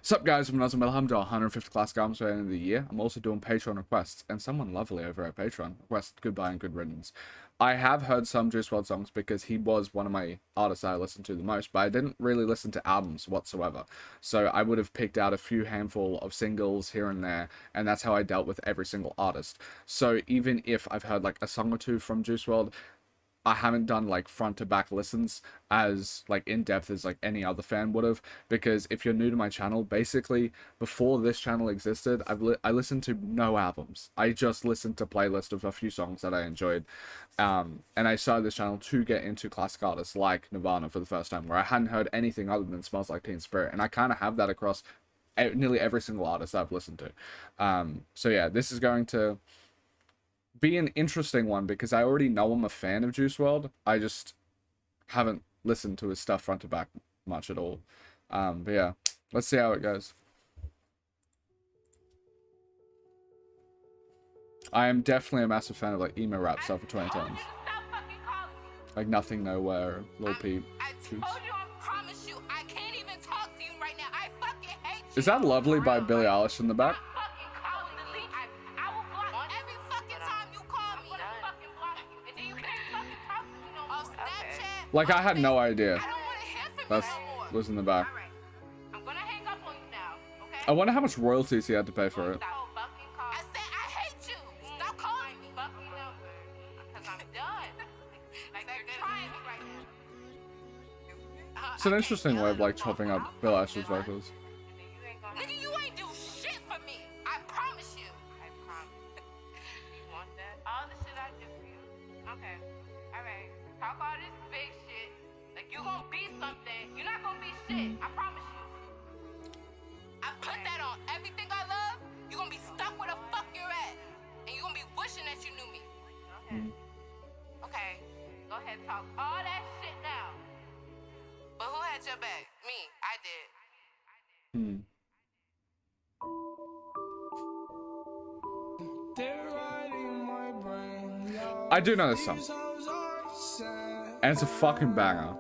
Sup guys, I'm AUSSIE METALHEAD. I'm doing 150 classic albums by the end of the year. I'm also doing Patreon requests, and someone lovely over at Patreon requested Goodbye and Good Riddance. I have heard some Juice WRLD songs because he was one of my artists that I listened to the most, but I didn't really listen to albums whatsoever. So I would have picked out a few handful of singles here and there, and that's how I dealt with every single artist. So even if I've heard like a song or two from Juice WRLD, I haven't done like front to back listens as like in depth as like any other fan would have, because if you're new to my channel, basically before this channel existed, I listened to no albums. I just listened to playlists of a few songs that I enjoyed, and I started this channel to get into classic artists like Nirvana for the first time, where I hadn't heard anything other than Smells Like Teen Spirit, and I kind of have that across nearly every single artist I've listened to. So yeah, this is going to be an interesting one because I already know I'm a fan of Juice WRLD. I just haven't listened to his stuff front to back much at all. But yeah, let's see how it goes. I am definitely a massive fan of like emo rap stuff for 2010s. Like Nothing Nowhere, Lil Peep. Is that Lovely by Billie Eilish in the back? Like, I had no idea that was in the back. I wonder how much royalties he had to pay for it. It's an interesting way of like chopping up Billie Eilish's vocals. I do know this song, and it's a fucking banger.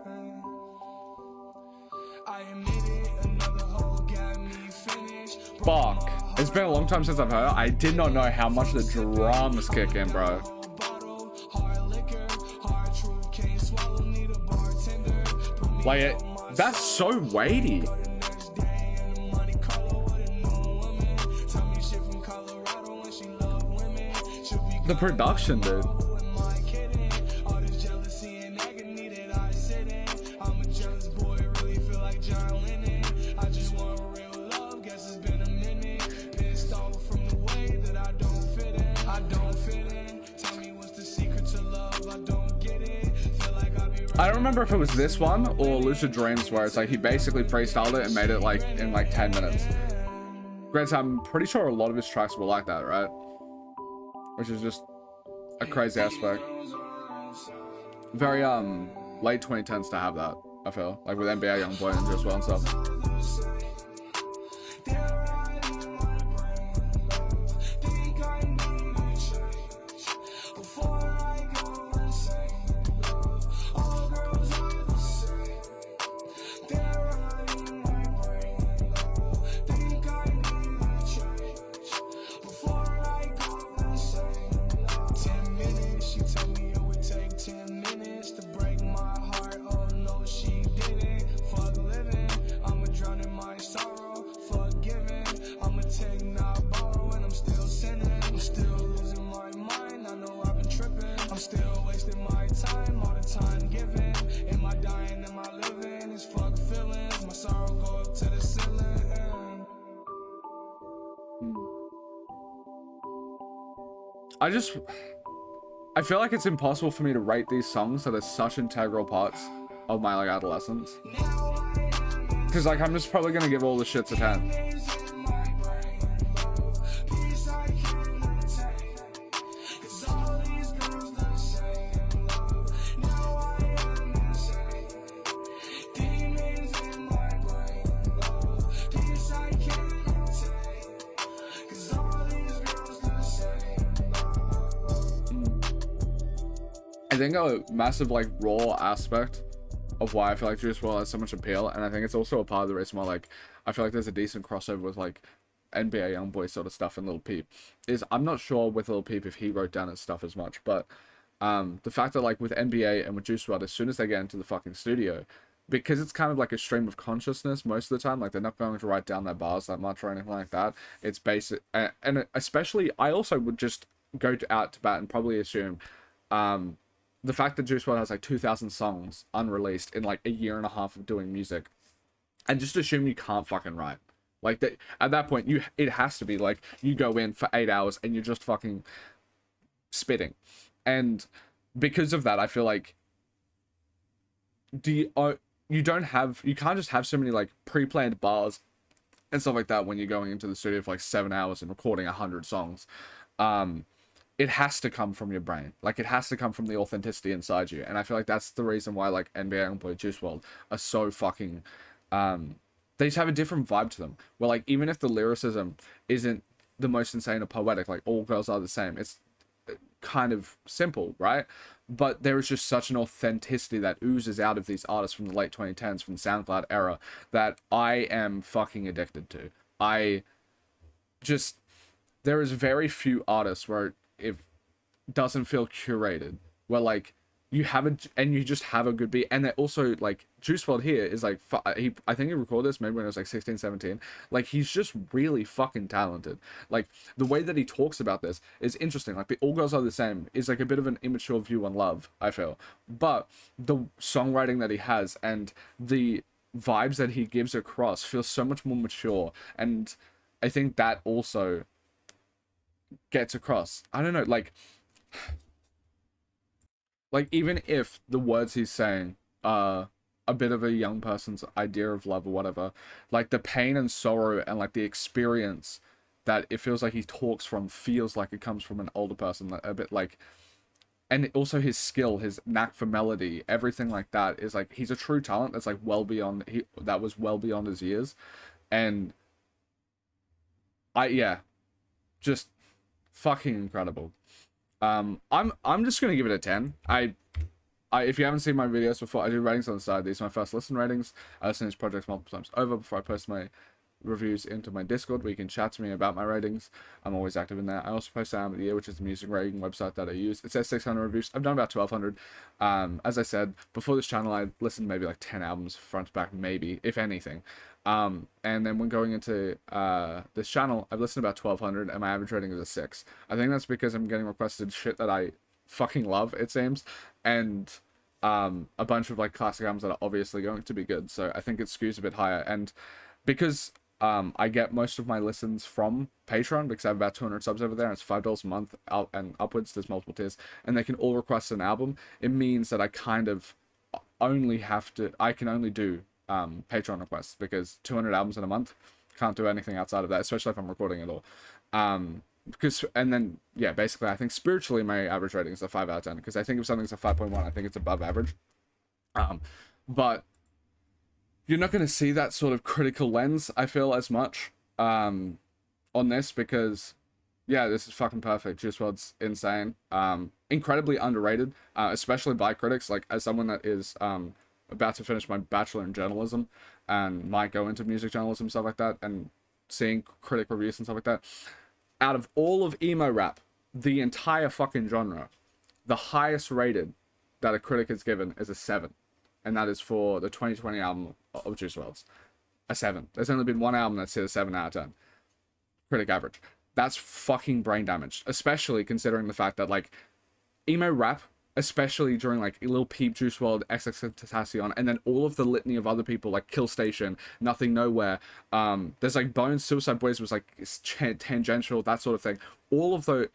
Fuck, it's been a long time since I've heard it. I did not know how much the drums kick in, bro. Like, that's so weighty. The production, dude. I don't remember if it was this one or Lucid Dreams, where it's like he basically freestyled it and made it like in like 10 minutes. Granted, I'm pretty sure a lot of his tracks were like that, right? Which is just a crazy aspect. Very late 2010s to have that, I feel. Like with NBA Youngboy and Juice WRLD and stuff. I feel like it's impossible for me to rate these songs that are such integral parts of my like adolescence. Cause like I'm just probably gonna give all the shits a 10. I think a massive like raw aspect of why I feel like Juice WRLD has so much appeal, and I think it's also a part of the reason why like I feel like there's a decent crossover with like NBA YoungBoy sort of stuff and Lil Peep. I'm not sure with Lil Peep if he wrote down his stuff as much, but the fact that like with NBA and with Juice WRLD, as soon as they get into the fucking studio, because it's kind of like a stream of consciousness most of the time, like they're not going to write down their bars that much or anything like that. It's basic, and especially I also would just go out to bat and probably assume the fact that Juice WRLD has like 2,000 songs unreleased in like a year and a half of doing music, and just assume you can't fucking write. Like that at that point, it has to be like you go in for 8 hours and you're just fucking spitting, and because of that, I feel like you can't just have so many like pre-planned bars and stuff like that when you're going into the studio for like 7 hours and recording 100 songs. It has to come from your brain. Like it has to come from the authenticity inside you. And I feel like that's the reason why like NBA and Juice WRLD are so fucking they just have a different vibe to them. Where like even if the lyricism isn't the most insane or poetic, like All Girls Are the Same, it's kind of simple, right? But there is just such an authenticity that oozes out of these artists from the late 2010s, from the SoundCloud era, that I am fucking addicted to. There is very few artists where it doesn't feel curated, where like you have and you just have a good beat. And they're also like Juice WRLD here is like I think he recorded this maybe when I was like 16, 17. Like he's just really fucking talented. Like the way that he talks about this is interesting. Like the All Girls Are the Same is like a bit of an immature view on love, I feel, but the songwriting that he has and the vibes that he gives across feels so much more mature, and I think that also gets across. I don't know, like even if the words he's saying are a bit of a young person's idea of love or whatever, like the pain and sorrow and like the experience that it feels like he talks from feels like it comes from an older person, like, a bit like, and also his skill, his knack for melody, everything like that is like he's a true talent that's like well beyond that was well beyond his years. And just fucking incredible. I'm just gonna give it a 10. If you haven't seen my videos before, I do ratings on the side. These are my first listen ratings. I listen to these projects multiple times over before I post my reviews into my Discord, where you can chat to me about my ratings. I'm always active in there. I also post Album of the Year, which is the music rating website that I use. It says 600 reviews. I've done about 1,200. As I said before this channel, I listened to maybe like 10 albums front to back, maybe, if anything. And then when going into this channel, I've listened to about 1,200, and my average rating is a 6. I think that's because I'm getting requested shit that I fucking love, it seems, and a bunch of like classic albums that are obviously going to be good. So I think it skews a bit higher, and because I get most of my listens from Patreon, because I have about 200 subs over there, and it's $5 a month out and upwards. There's multiple tiers, and they can all request an album. It means that I kind of I can only do Patreon requests, because 200 albums in a month, can't do anything outside of that, especially if I'm recording it all. And then basically I think spiritually my average rating is a 5 out of 10, because I think if something's a 5.1, I think it's above average. But you're not going to see that sort of critical lens, I feel, as much on this, because this is fucking perfect. Juice WRLD's insane, incredibly underrated, especially by critics. Like, as someone that is about to finish my bachelor in journalism and might go into music journalism, stuff like that, and seeing critic reviews and stuff like that, out of all of emo rap, the entire fucking genre, the highest rated that a critic has given is a 7, and that is for the 2020 album of Juice WRLD's. A 7. There's only been one album that's hit a 7 out of 10 critic average. That's fucking brain damaged, especially considering the fact that like emo rap, especially during like Lil Peep, Juice WRLD, XXXTentacion, and then all of the litany of other people like Kill Station, Nothing Nowhere, there's like Bones, Suicide Boys was like tangential, that sort of thing. All of those,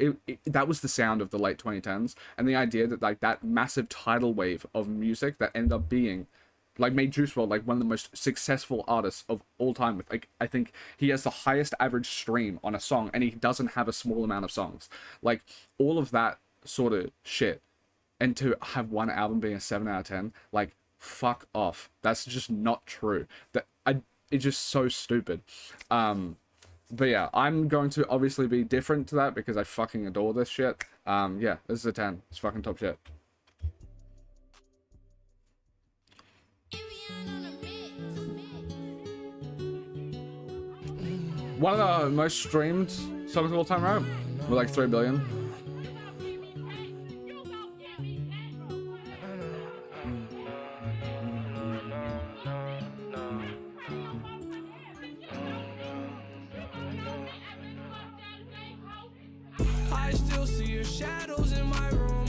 that was the sound of the late 2010s, and the idea that like that massive tidal wave of music that ended up being like made Juice WRLD like one of the most successful artists of all time. With like, I think he has the highest average stream on a song, and he doesn't have a small amount of songs. Like all of that sort of shit. And to have one album being a 7 out of 10, like, fuck off. That's just not true. It's just so stupid. But yeah, I'm going to obviously be different to that, because I fucking adore this shit. This is a 10. It's fucking top shit. One of the most streamed songs of all time, right? With like 3 billion. I still see your shadows in my room.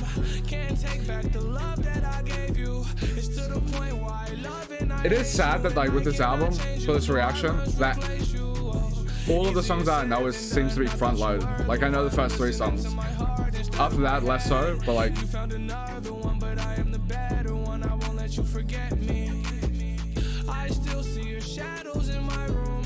Can't take back the love that I gave you. It's to the point where I love and I It is sad that like with this album, for this reaction, that all of the songs that I know seems to be front loaded. Like I know the first 3 songs. After that, less so, but like. You found another one, but I am the better one. I won't let you forget me. I still see your shadows in my room.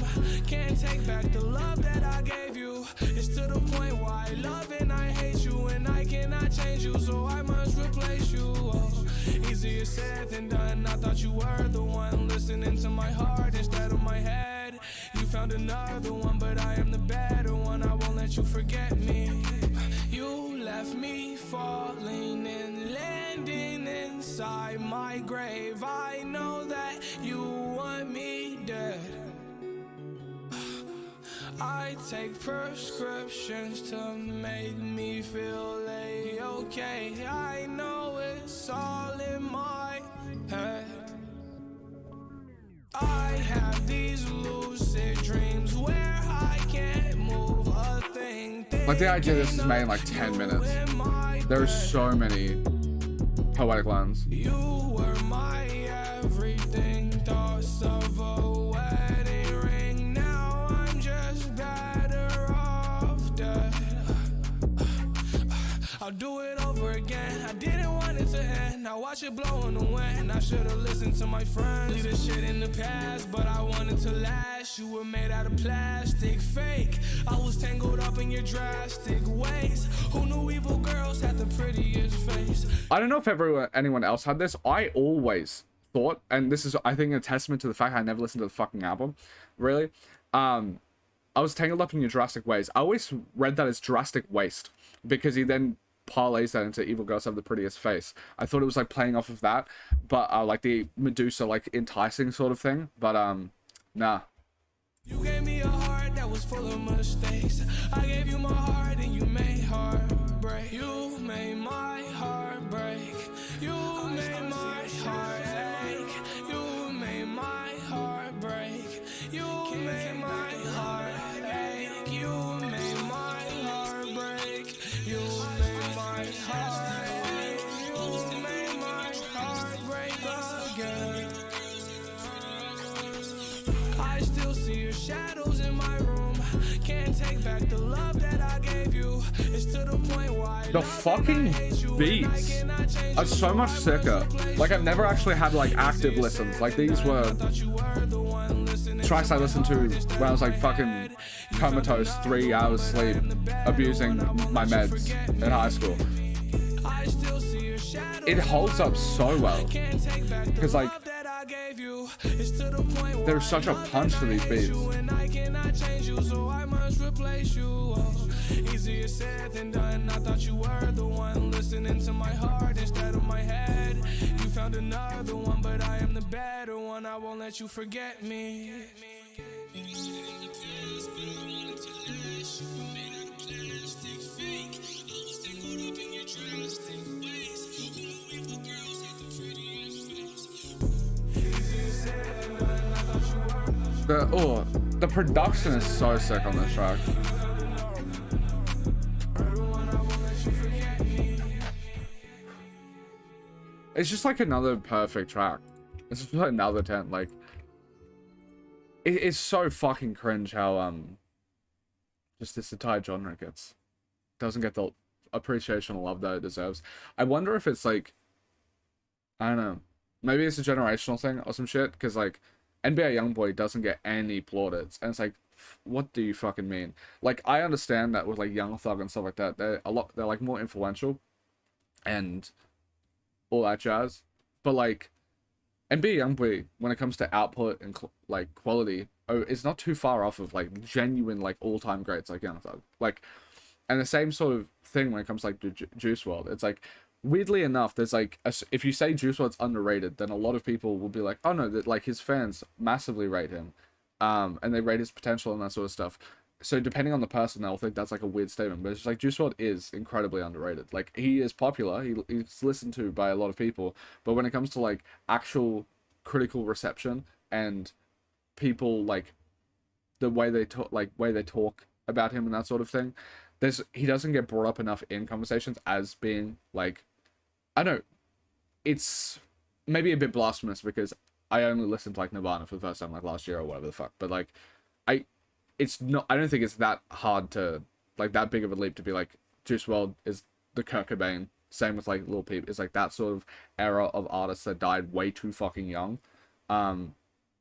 Can't take back the love that I gave you. It's to the point where I love and I hate you, and I cannot change you, so I must replace you. Oh, easier said than done. I thought you were the one listening to my heart instead of my head. You found another one, but I am the better one. I won't let you forget me. You left me falling and landing inside my grave. I know that you want me dead. I take prescriptions to make me feel okay. I know it's all in my head. I have these lucid dreams where I can't move a thing. Like the idea this is made in like 10 minutes. There's so many poetic lines. You were my everything, thoughts of a wedding ring. Now I'm just better off dead. I'll do it over again. I didn't want it to end. Now watch it blow in the wind. I should have listened to my friends. Leave this shit in the past, but I wanted to last. You were made out of plastic, fake. I was tangled up in your drastic ways. Who knew evil girls had the prettiest face? I don't know if anyone else had this. I always thought, and this is I think a testament to the fact I never listened to the fucking album, really. I was tangled up in your drastic ways. I always read that as drastic waist because he then parlays that into evil girls have the prettiest face. I thought it was like playing off of that, but like the Medusa like enticing sort of thing, but nah. You gave me a heart that was full of mistakes. I gave you my heart and you made heartbreak. You made my heart break. You made my heart ache. You made my heart break. You made my heart ache. You made my heart break. You made my heart ache. You made my heart break again. I still see your shadows in my room. Can't take back the love that I gave you. It's to the point why The fucking beats are so much sicker. Like I've never actually had like active listens. Like these were tracks I listened to when I was like fucking comatose, 3 hours sleep, abusing my meds in high school. It holds up so well because like there's such a punch to these beats. Easier said than done. I thought you were the one listening to my heart instead of my head. You found another one, but I am the better one. I won't let you forget me. The production is so sick on this track. It's just like another perfect track. It's just like another 10. Like it's so fucking cringe how just this entire genre doesn't get the appreciation and love that it deserves. I wonder if it's like, I don't know, maybe it's a generational thing or some shit, because like NBA Youngboy doesn't get any plaudits, and it's like, what do you fucking mean? Like I understand that with like Young Thug and stuff like that, they're like more influential and all that jazz, but like NBA Youngboy, when it comes to output and like quality, it's not too far off of like genuine like all-time greats like Young Thug. Like, and the same sort of thing when it comes to like Juice WRLD. It's like, weirdly enough, there's like if you say Juice WRLD's underrated, then a lot of people will be like, oh no, that like his fans massively rate him, and they rate his potential and that sort of stuff. So depending on the person, they'll think that's like a weird statement, but it's just like Juice WRLD is incredibly underrated. Like, he is popular, he's listened to by a lot of people, but when it comes to like actual critical reception and people like the way they talk about him and that sort of thing, he doesn't get brought up enough in conversations as being like, I don't know, it's maybe a bit blasphemous because I only listened to like Nirvana for the first time like last year or whatever the fuck, but like I don't think it's that hard to, like, that big of a leap to be like, Juice WRLD is the Kurt Cobain. Same with like Lil Peep. It's like that sort of era of artists that died way too fucking young.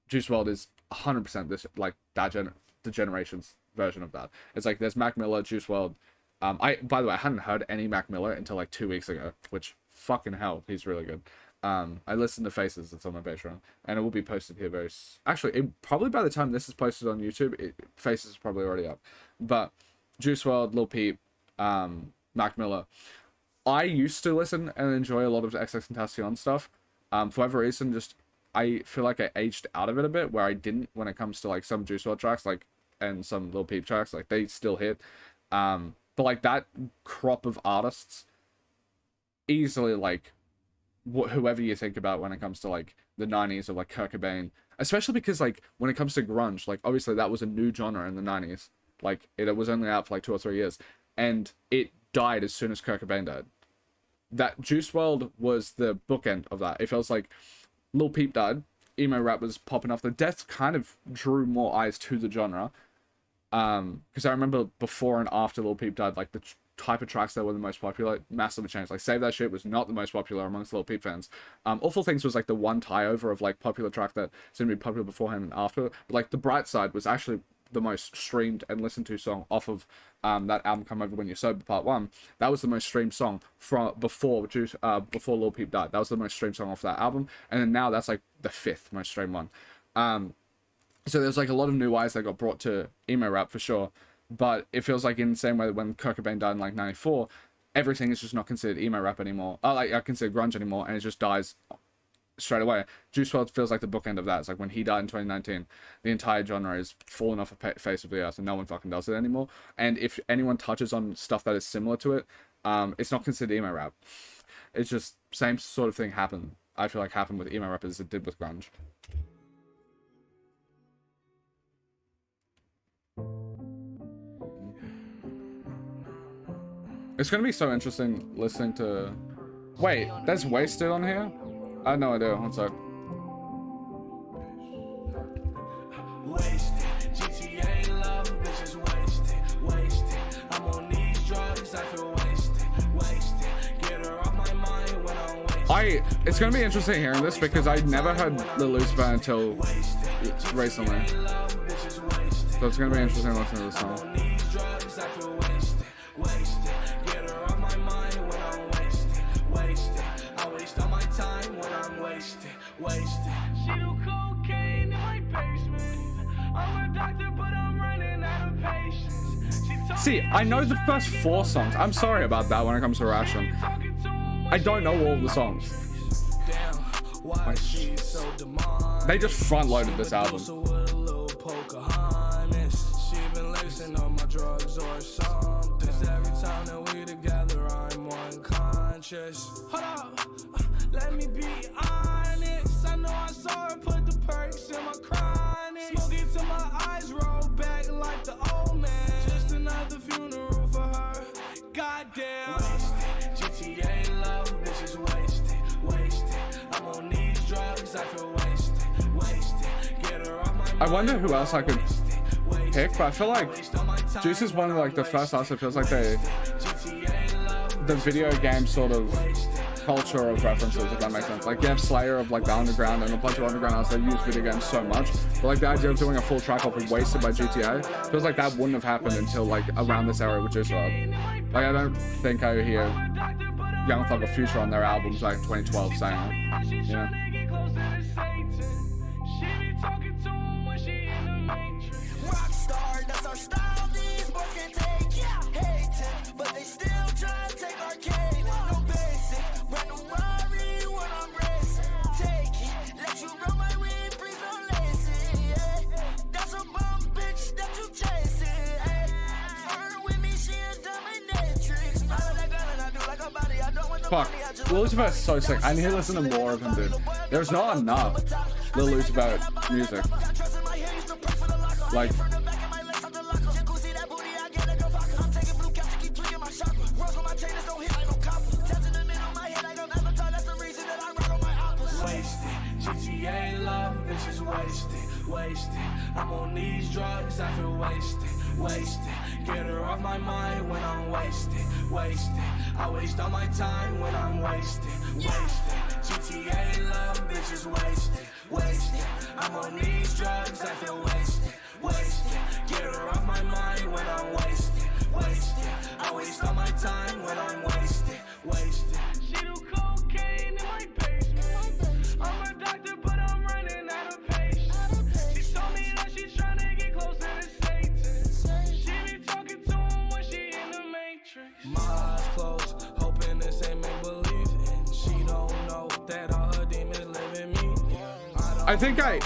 Juice WRLD is 100% this, like, the generation's version of that. It's like there's Mac Miller, Juice WRLD. By the way, I hadn't heard any Mac Miller until like 2 weeks ago, which fucking hell, he's really good. I listened to Faces, it's on my Patreon, and it will be posted here very actually, probably by the time this is posted on YouTube, Faces is probably already up. But Juice WRLD, Lil Peep, Mac Miller, I used to listen and enjoy a lot of XXXTentacion stuff. For whatever reason, just I feel like I aged out of it a bit, where I didn't when it comes to like some Juice WRLD tracks, like, and some Lil Peep tracks, like they still hit. But like that crop of artists easily, like, whoever you think about when it comes to like the 90s of like Kurt Cobain, especially because like when it comes to grunge, like obviously that was a new genre in the 90s, like it was only out for like 2 or 3 years, and it died as soon as Kurt Cobain died. That Juice WRLD was the bookend of that. It feels like Lil Peep died, emo rap was popping off. The death kind of drew more eyes to the genre, because I remember before and after Lil Peep died, like the type of tracks that were the most popular massively changed. Like Save That Shit was not the most popular amongst Lil Peep fans. Awful Things was like the one tie over of like popular track that seemed to be popular beforehand and after. But like The Bright Side was actually the most streamed and listened to song off of that album Come Over When You're Sober Part 1. That was the most streamed song from before Lil Peep died. That was the most streamed song off that album, and then now that's like the 5th most streamed one. So there's like a lot of new eyes that got brought to emo rap for sure. But it feels like in the same way that when Kurt Cobain died in like 94, everything is just not considered emo rap anymore. I consider grunge anymore, and it just dies straight away. Juice WRLD feels like the bookend of that. It's like when he died in 2019, the entire genre is fallen off the face of the earth, and no one fucking does it anymore. And if anyone touches on stuff that is similar to it, it's not considered emo rap. It's just same sort of thing happened. I feel like happened with emo rap as it did with grunge. It's gonna be so interesting listening to... Wait, there's Wasted on here? I had no idea. One sec. Wasted, GTA love, bitches wasted. I'm on these drugs, I feel wasted. Get her off my mind when I'm wasted. It's gonna be interesting hearing this because I never heard the Lucifer until recently. So it's gonna be interesting listening to this song. She do cocaine in my basement. I'm a doctor, but I'm running out of patience. See, I know the first 4 songs. I'm sorry about that when it comes to Ration. I don't know all of the songs. They just front-loaded this album. She been lacing on my drugs or something. Every time that we together, I'm unconscious. Hold up, let me be honest. I know I saw her put the perks in my chronic. Smoke it till my eyes roll back like the old man. Just another funeral for her. Goddamn. Wasted. GTA love, bitches wasted. I'm on these drugs, I feel wasted. Get her off my mind. I wonder who else I could pick, but I feel like Juice is one of like the first artists that feels like the video game sort of culture of references, if that makes sense. Like you have Slayer of like the underground and a bunch of underground artists that use video games so much, but like the idea of doing a full track off of Wasted by GTA feels like that wouldn't have happened until like around this era with Juice WRLD. Like I don't think I hear Young Thug or Future on their albums like 2012 saying it. You know? Rockstar, that's our style. These boys can take, hating, but they still try to take our cake. No basic, random Rari when I'm racing. Take it, let you run my way, please don't lace it. That's Fuck. Lil Uzi Vert's so sick. I need to listen to more of him, dude. There's not enough Lil Uzi Vert music. Like, GTA love, bitches wasted. I'm on these drugs, I feel wasted. Get her off my mind when I'm wasted. I waste all my time when I'm wasted. GTA love, bitches wasted. I'm on these drugs, I feel wasted. Get her off my mind when I'm wasted. I waste all my time when I'm wasted. She do cocaine in my basement. I'm a doctor, but I'm running out of patience. She told me that she's trying to get closer to Satan. She be talking to him when she in the matrix. My eyes closed, hoping this ain't make believe. And she don't know that all her demons live in me. I think I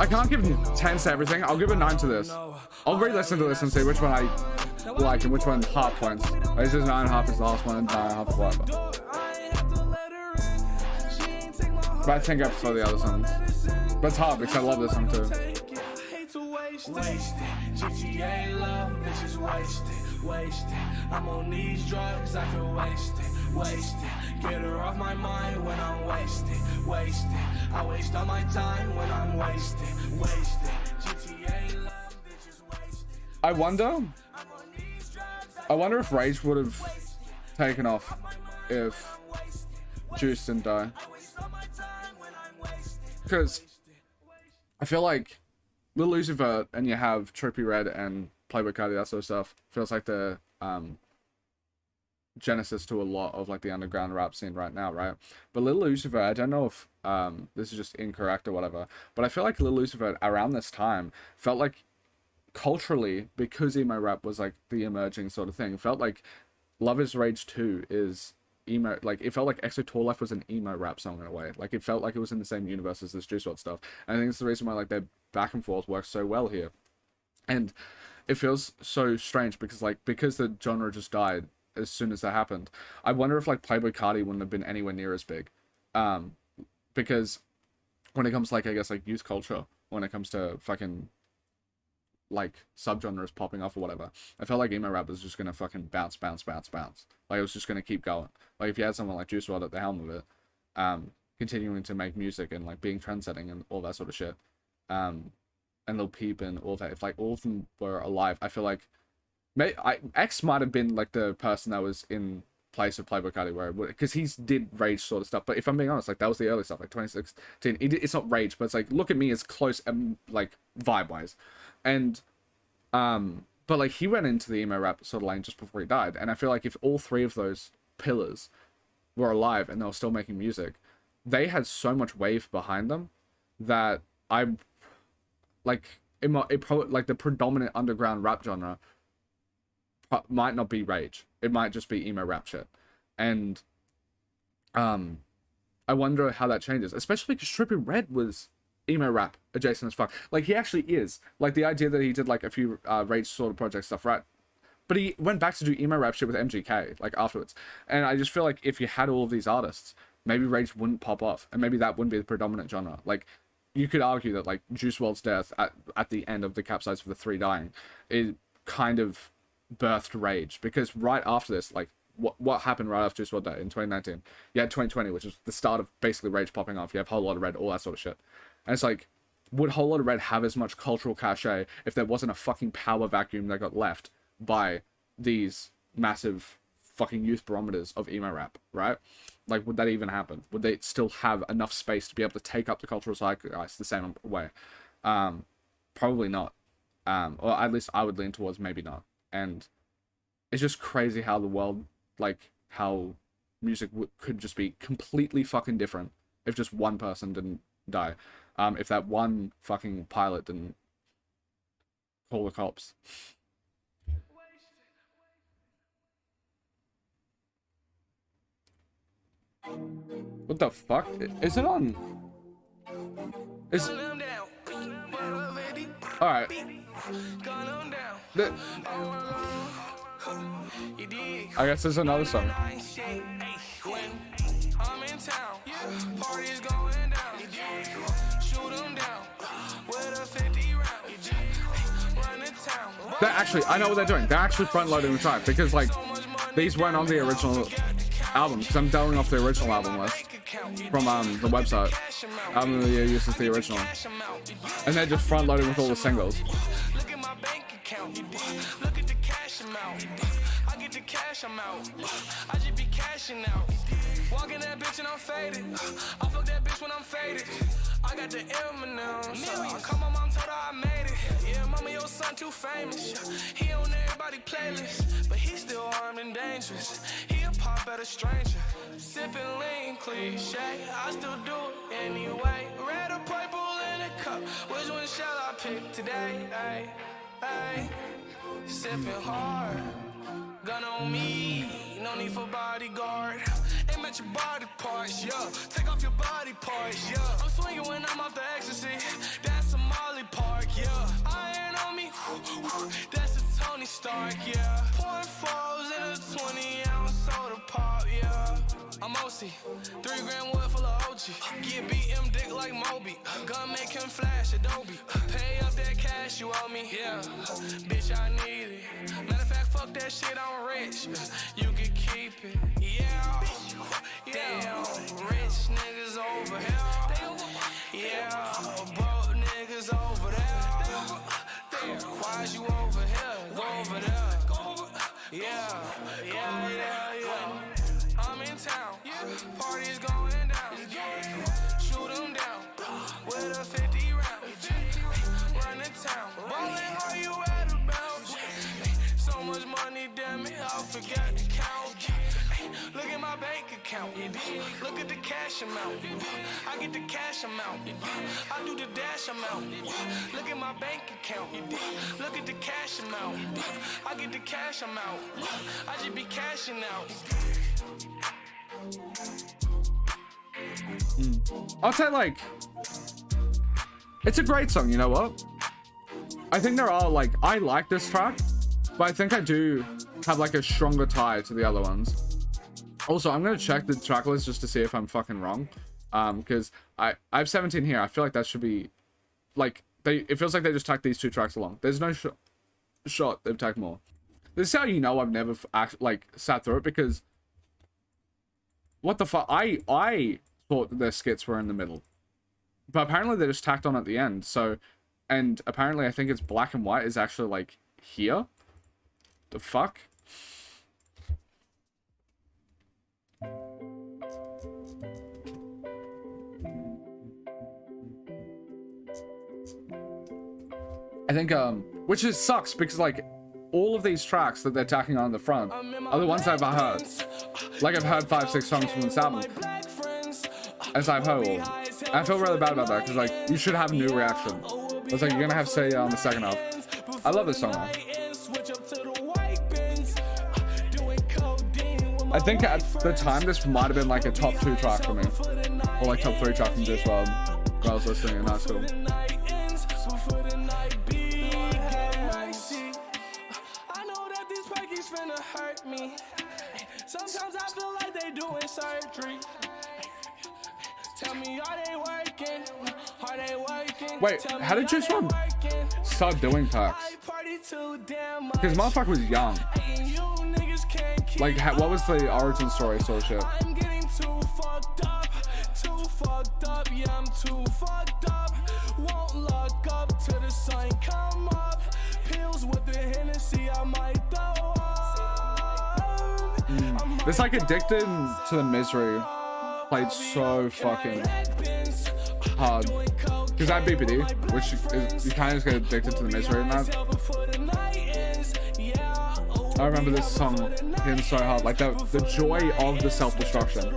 can't give 10 to everything. I'll give a 9 to this. I'll re-listen to this and see which one I like and which one half points. This is 9.5 is the last one and 9.5 whatever. But I think I prefer the other songs. But it's hard because I love this song too. GTA love, bitches wasted. I'm on these drugs, I feel wasted. Get her off my mind when I'm wasted. I waste all my time when I'm wasted. GTA love, bitches wasted. I wonder if Rage would have taken off if Juice didn't die. Because I feel like Lil Uzi Vert and you have Trippie Redd and Playboi Carti, that sort of stuff, feels like the genesis to a lot of like the underground rap scene right now, right? But Lil Uzi Vert, I don't know if this is just incorrect or whatever, but I feel like Lil Uzi Vert around this time felt like culturally, because emo rap was like the emerging sort of thing, felt like Love Is Rage 2 is emo. Like it felt like EXO Tour Life was an emo rap song in a way. Like it felt like it was in the same universe as this Juice WRLD stuff. And I think it's the reason why like their back and forth works so well here. And it feels so strange because the genre just died as soon as that happened. I wonder if like Playboi Carti wouldn't have been anywhere near as big. Because when it comes to like, I guess like youth culture, when it comes to fucking like subgenres popping off or whatever, I felt like emo rap was just gonna fucking bounce. Like it was just gonna keep going. Like if you had someone like Juice WRLD at the helm of it, continuing to make music and like being trendsetting and all that sort of shit, and Lil Peep and all that, if like all of them were alive, I feel like X might have been like the person that was in place of Playboi Carti, where because he did Rage sort of stuff. But if I'm being honest, like that was the early stuff, like 2016. It's not Rage, but it's like Look at Me is close, like vibe wise, and but like he went into the emo rap sort of lane just before he died. And I feel like if all three of those pillars were alive and they were still making music, they had so much wave behind them that it probably like the predominant underground rap genre might not be Rage. It might just be emo rap shit. And I wonder how that changes, especially because Trippie Redd was emo rap adjacent as fuck. Like he actually is. Like the idea that he did like a few Rage sort of project stuff, right? But he went back to do emo rap shit with MGK like afterwards. And I just feel like if you had all of these artists, maybe Rage wouldn't pop off, and maybe that wouldn't be the predominant genre. Like you could argue that like Juice WRLD's death at the end of the capsize for the three dying, it kind of birthed Rage, because right after this, like what happened right after Juice WRLD died in 2019, you had 2020, which was the start of basically Rage popping off. You have Whole Lotta Red, all that sort of shit. And it's like, would Whole Lotta Red have as much cultural cachet if there wasn't a fucking power vacuum that got left by these massive fucking youth barometers of emo rap, right? Like, would that even happen? Would they still have enough space to be able to take up the cultural zeitgeist the same way? Probably not. Or at least I would lean towards maybe not. And it's just crazy how the world, like, how music could just be completely fucking different if just one person didn't die. If that one fucking pilot didn't call the cops. What the fuck? Is it on? Is... Alright. You dig? I guess there's another song. When I'm in town, parties going down. Shoot 'em down with a 50 round. Run the town. They're actually, I know what they're doing. They're actually front loading the track because like these weren't on the original album because I'm going off the original album list from the website. Album of the year uses the original, and they're just front loading with all the singles. Look at my bank account. Look at the cash amount. I get the cash amount. I just be cashing out. Walking that bitch and I'm faded. I fuck that bitch when I'm faded. I got the M&M's. Come on, mom told her I made it. Yeah, mama, your son too famous. He on everybody playlist, but he still armed and dangerous. He a pop at a stranger. Sipping lean, cliche. I still do it anyway. Red or purple in a cup. Which one shall I pick today? Hey, hey. Sipping hard. Gun on me. No need for bodyguard. Aim at your body parts, yeah. Take off your body parts, yeah. I'm swinging when I'm off the ecstasy. That's a Molly Park, yeah. Iron on me, that's a Tony Stark, yeah. Pouring falls in a 20-ounce soda pop, yeah. I'm OC, 3 grand wood full of OG. Get BM dick like Moby. Gun make him flash Adobe. Pay up that cash you owe me, yeah. Bitch, I need it. Matter of fact, fuck that shit, I'm rich. You can keep it, yeah. Damn, rich niggas over here. Yeah, broke niggas over there. Damn, why is you over here? Go over there. Yeah, yeah, yeah, yeah. I'm in town, parties going down. Shoot 'em down with a 50 round. Run the town, ballin', how you at about? So much money, damn it, I'll forget to count. Look at my bank account. Look at the cash amount. I get the cash amount. I do the dash amount. Look at my bank account. Look at the cash amount. I get the cash amount. I just be cashing out. I'll say like, it's a great song. You know what? I think there are like, I like this track, but I think I do have like a stronger tie to the other ones. Also, I'm gonna check the track list just to see if I'm fucking wrong, because I have 17 here. I feel like that should be like it feels like they just tacked these 2 tracks along. There's no shot they've tacked more. This is how you know I've never like sat through it, because what the fuck, I thought that their skits were in the middle, but apparently they're just tacked on at the end. So, and apparently I think it's Black and White is actually like here. The fuck. I think, which is sucks because like all of these tracks that they're tacking on the front are the ones I've heard. Like I've heard 5-6 songs from this album, as I've heard all. And I feel really bad about that because like you should have a new reaction. It's like you're gonna have Say on the second half. I love this song though. I think at the time this might have been like a top 2 track for me, or like top 3 track from Juice WRLD when I was listening in high school. Sometimes I feel like they doing surgery. Tell me, are they working? Are they working? Wait, how did Juice WRLD start doing packs? Because motherfucker was young. Like, what was the origin story sort of shit? I'm getting too fucked up, yeah, I'm too fucked up. Won't look up till the sun come up. Pills with the Hennessy, I might throw up. This like Addicted to the Misery played so fucking hard. Because that BPD, which is, you kind of just get addicted to the misery in that. I remember this song hitting so hard, like the joy of the self-destruction.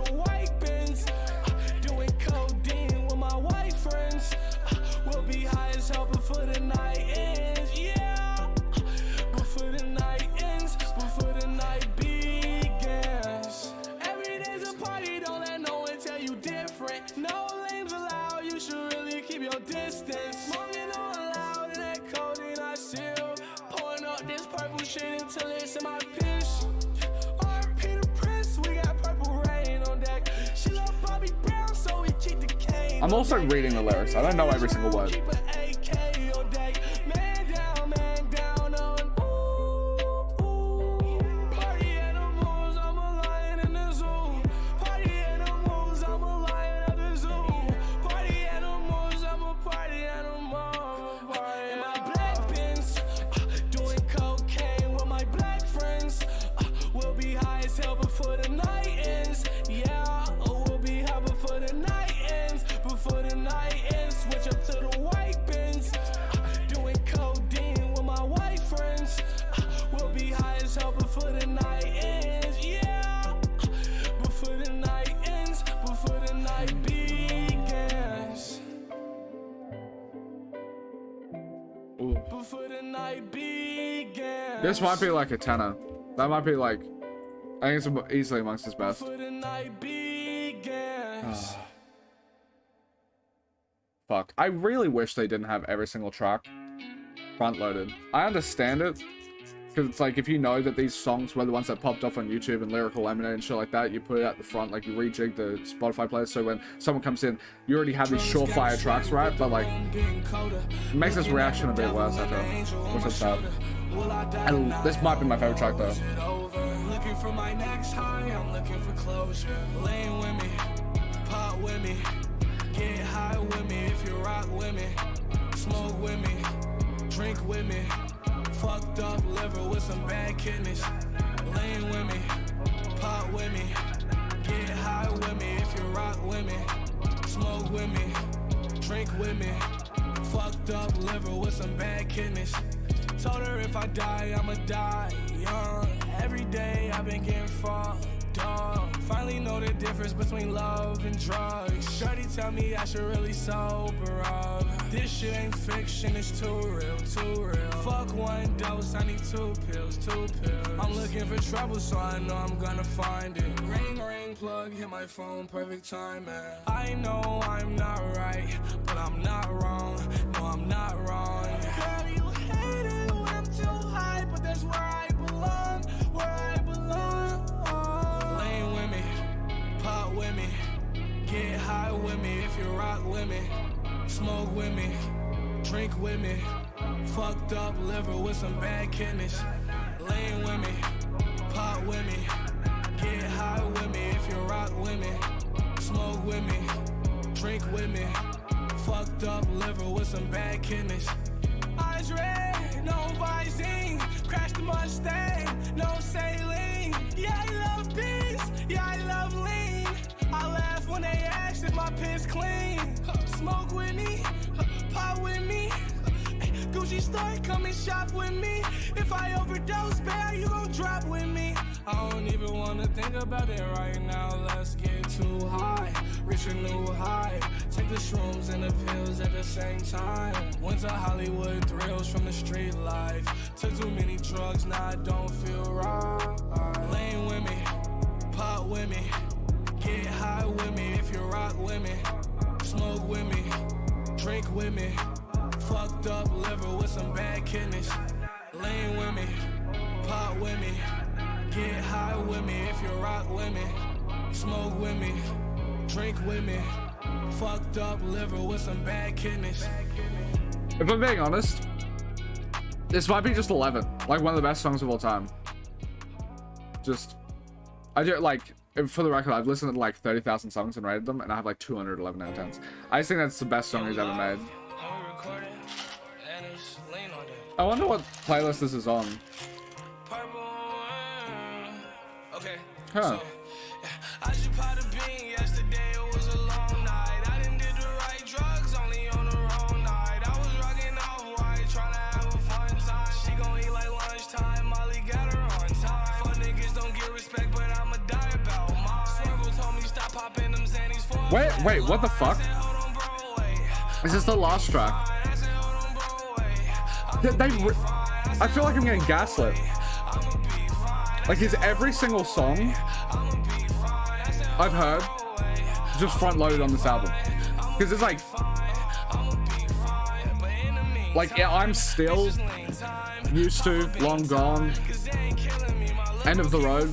Smoking on loud in that codeine I seal. Pouring up this purple shit until it's in my I'm also reading the lyrics. I don't know every single word. This might be like a 10er. That might be like, I think it's easily amongst his best. Fuck. I really wish they didn't have every single track front loaded. I understand it, because it's like, if you know that these songs were the ones that popped off on YouTube and Lyrical Lemonade and shit like that, you put it at the front, like you rejig the Spotify playlist, so when someone comes in, you already have these surefire tracks, right? But like, it makes this reaction a bit worse, I feel, which is sad. And this might be my favorite track though. Looking for my next high, I'm looking for closure. Lane with me, pop with me, get high with me if you rock with me, smoke with me, drink with me. Fucked up liver with some bad kidneys. Lane with me, pop with me, get high with me if you rock with me, smoke with me, drink with me. Fucked up liver with some bad kidneys. Told her if I die, I'ma die young. Every day I've been getting fucked up. Finally know the difference between love and drugs. Shorty tell me I should really sober up. This shit ain't fiction, it's too real, too real. Fuck one dose, I need 2 pills, 2 pills. I'm looking for trouble, so I know I'm gonna find it. Ring, ring, plug, hit my phone, perfect time, man. I know I'm not right, but I'm not wrong. No, I'm not wrong. Girl, you hate it when I'm too high, but that's where I belong, where I belong. Lane with me, pop with me, get high with me if you rock with me, smoke with me, drink with me. Fucked up liver with some bad kidneys. Lane with me, pop with me, get high with me if you rock with me, smoke with me, drink with me. Fucked up liver with some bad kidneys. Eyes red, no Visine, crashed the Mustang, no saline. Yeah, I love peace, yeah, I love lean. I laugh when they ask if my piss clean. Smoke with me, pop with me. Gucci store, come and shop with me. If I overdose, babe, you gon' drop with me. I don't even wanna think about it right now. Let's get too high, reach a new high. Take the shrooms and the pills at the same time. Went to Hollywood thrills from the street life. Took too many drugs, now I don't feel right. Lane with me, pop with me, get high with me if you rock with me, smoke with me, drink with me. Fucked up liver with some bad kidneys. Lane with me, pop with me, get high with me if you rock with me, smoke with me, drink with me. Fucked up liver with some bad kidneys. If I'm being honest, this might be just 11, like one of the best songs of all time. Just, I do like, for the record, I've listened to like 30,000 songs and rated them, and I have like 211 out of 10s. I just think that's the best song he's ever made. I wonder what playlist this is on. Okay. Huh. I just popped a bean yesterday, it was a long night. I didn't did the right drugs, only on the wrong night. I was rocking off white, trying to have a fun time. She gon' eat like lunchtime, Molly got her on time. Fuck niggas don't get respect, but I'ma die about mine. Swervo told me stop popping them Xannies for. Wait, what the fuck? Is this the last track? I feel like I'm getting gaslit. Like, is every single song I've heard just front loaded on this album? Because it's like yeah, I'm still used to, long gone, end of the road.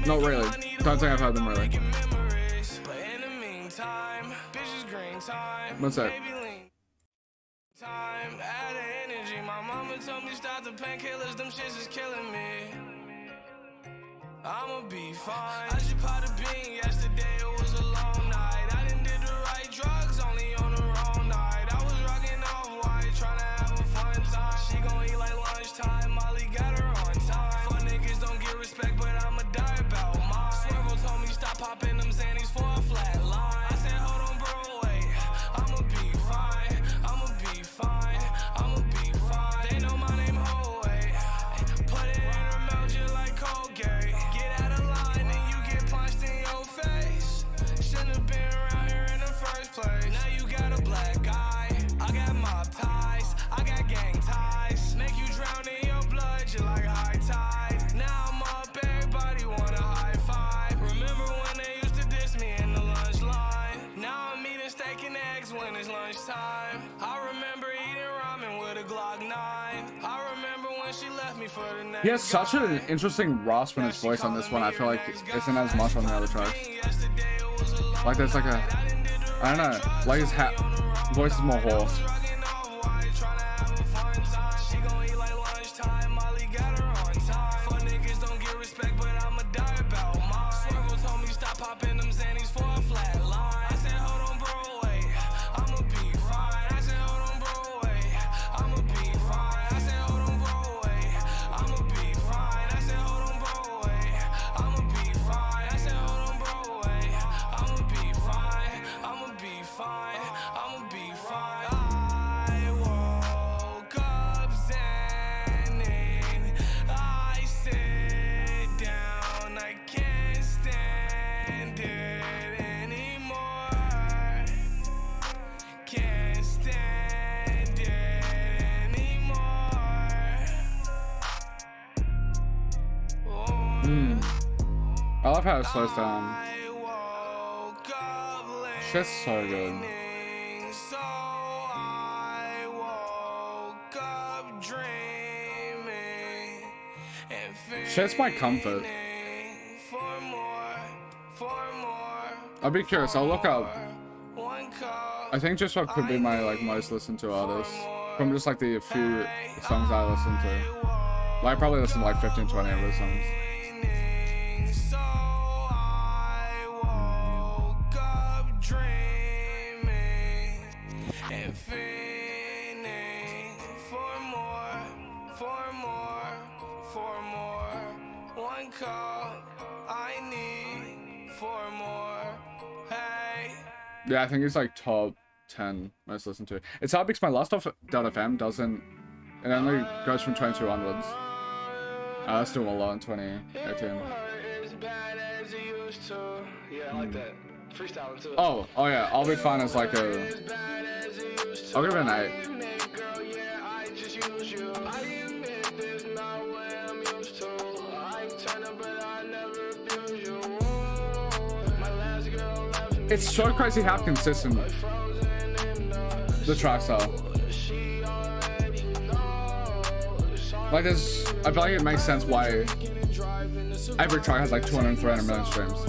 Not really. Don't think I've heard them really. What's that? Time, add energy. My mama told me stop the painkillers, them shits is killing me. I'ma be fine. I just popped a bean yesterday, it was a long night. I didn't did the right drugs, only on the wrong night. I was rocking off white, trying to have a fun time. She gon' eat like lunchtime, Molly got her on time. Fun niggas don't get respect, but I'ma die about mine. Swervo told me stop popping them Xannies for a flat line. I said hold on bro, wait, I'ma be fine. I'ma be fine, I'ma be fine. They know my name, ho, wait. Put it in her mouth just like Colgate. Get out of line and you get punched in your face. Shouldn't have been around here in the first place. Now you got a black eye. I got mob ties, I got gang ties. Make you drown in your blood just like high tide. Now I'm up, everybody wanna high five. Remember when they used to diss me in the lunch line? Now I'm eating steak and eggs when it's lunchtime. I remember eating ramen with a Glock 9. I remember when she left me for the next He has such guy. an interesting rasp in his voice on this one. I feel like it isn't as much on the other tracks. Like there's like a, I don't know, like his voice is more hoarse. She gon' eat like lunchtime, Molly got her on time. Fun niggas don't get respect, but I'ma die about mine. Swervo told me stop popping them Xannies for a flat line. I said hold on bro, wait, I'ma be fine. I said hold on bro, wait, I'ma be fine. I said hold on bro, wait, I'ma be fine. I said hold on bro, wait, I'ma be fine. I said hold on bro, wait, I'ma be fine. I'ma be fine. I'ma be fine. I woke up zenning. I sit down. I can't stand it anymore. Can't stand it anymore. I love how it slows down. I woke up Shit's so good. so I woke up dreaming and Shit's my comfort. for more, I'll be curious. I'll look up. one cup. I think just what could be my like most listened to artist from just like the few songs I listen to. Like I probably listen to like 15, 20 of those songs. So I woke up dreaming and feeling for more, one cup I need for more. Hey. Yeah, I think it's like top 10 most listened to. It's hard because my last off .fm doesn't. It only goes from 22 onwards. That's doing a lot in 2018. Yeah, I like that. Freestyling too. Oh yeah, I'll be fine as like a. I'll give it an 8. It's so crazy how consistent the tracks are. Like there's, I feel like it makes sense why every track has like 200 and 300 million streams.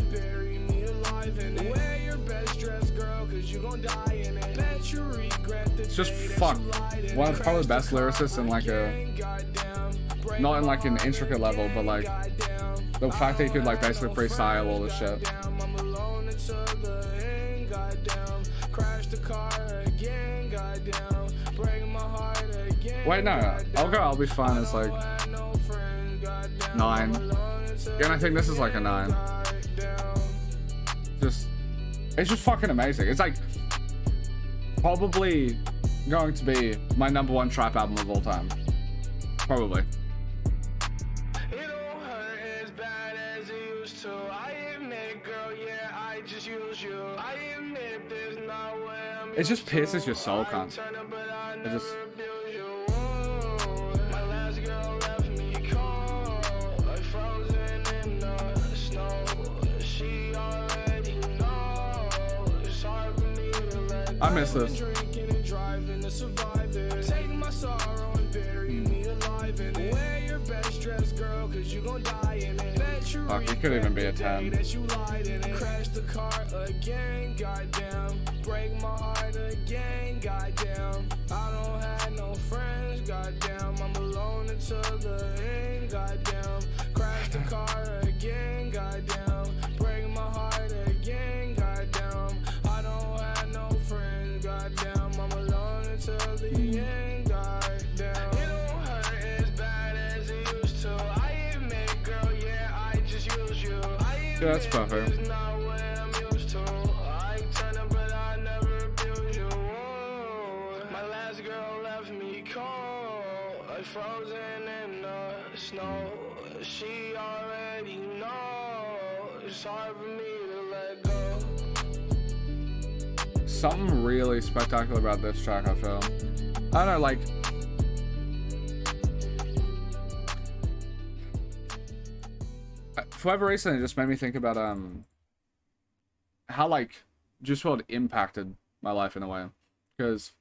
It's just fuck. One of probably the best lyricists in like a, not in like an intricate level, but like the fact that he could like basically freestyle all this shit. Wait, no, I'll be fine as like 9. And I think this is like a 9. It's just fucking amazing. It's like probably going to be my #1 trap album of all time. Probably. It just pierces your soul, cunt. It just. I miss this. Take my sorrow and bury me alive in it. Wear your best dress, girl, cause you gon' die in it. Bet you Fuck, it could even be a 10. that you lied and crashed the car again, goddamn. Break my heart again, goddamn. I don't have no friends, goddamn. I'm alone until the end, goddamn. Crash the car again, goddamn. Break my heart again, goddamn. I don't have no friends, goddamn. I'm alone until the end, goddamn. It don't hurt as bad as it used to. I admit, girl, yeah, I just use you. Yeah, that's perfect. It's not what I'm used to. I turn up, but I never abuse you. My last girl left me cold, frozen in the snow. She already knows. It's hard for me to let go. Something really spectacular about this track, I feel. I don't know, like, for whatever reason, it just made me think about how like Juice WRLD impacted my life in a way, because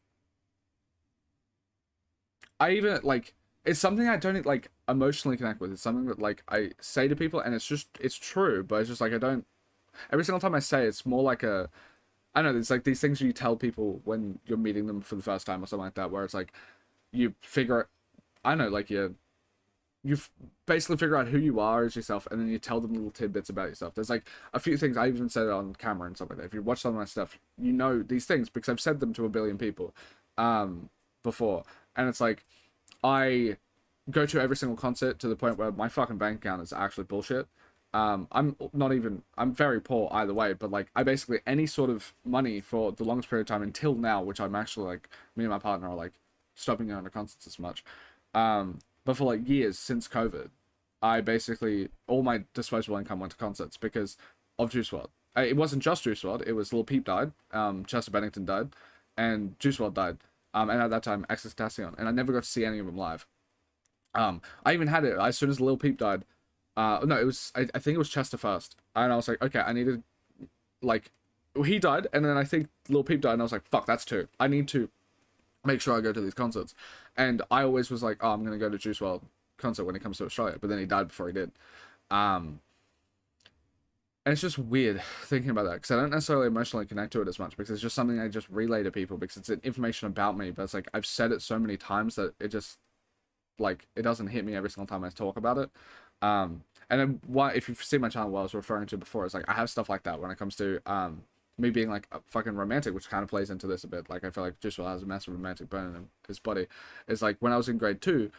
I even like, it's something I don't like emotionally connect with. It's something that like I say to people, and it's true, but it's just like I don't. Every single time I say it, it's more like a, I don't know, it's like these things you tell people when you're meeting them for the first time or something like that, where it's like you figure, I don't know, like you basically figure out who you are as yourself, and then you tell them little tidbits about yourself. There's like a few things, I even said it on camera and stuff like that. If you watch some of my stuff, you know these things because I've said them to a billion people before. And it's like, I go to every single concert to the point where my fucking bank account is actually bullshit. I'm very poor either way, but like I basically, any sort of money for the longest period of time until now, which I'm actually like, me and my partner are like stopping going to concerts as much. But for like years since COVID, I basically, all my disposable income went to concerts because of Juice WRLD. It wasn't just Juice WRLD, it was Lil Peep died, Chester Bennington died, and Juice WRLD died. And at that time, XXXTentacion, and I never got to see any of them live. I even had it, as soon as Lil Peep died, no, it was, I think it was Chester first, and I was like, okay, I need to, like, he died, and then I think Lil Peep died, and I was like, fuck, that's two. I need to make sure I go to these concerts. And I always was like, oh, I'm gonna go to Juice WRLD concert when he comes to Australia, but then he died before he did. And it's just weird thinking about that, because I don't necessarily emotionally connect to it as much, because it's just something I just relay to people, because it's information about me, but it's like, I've said it so many times that it just, like, it doesn't hit me every single time I talk about it. And then what, if you've seen my channel, what I was referring to before, is like, I have stuff like that when it comes to, me being like a fucking romantic, which kind of plays into this a bit. Like, I feel like Juice WRLD has a massive romantic bone in his body. It's like, when I was in grade 2,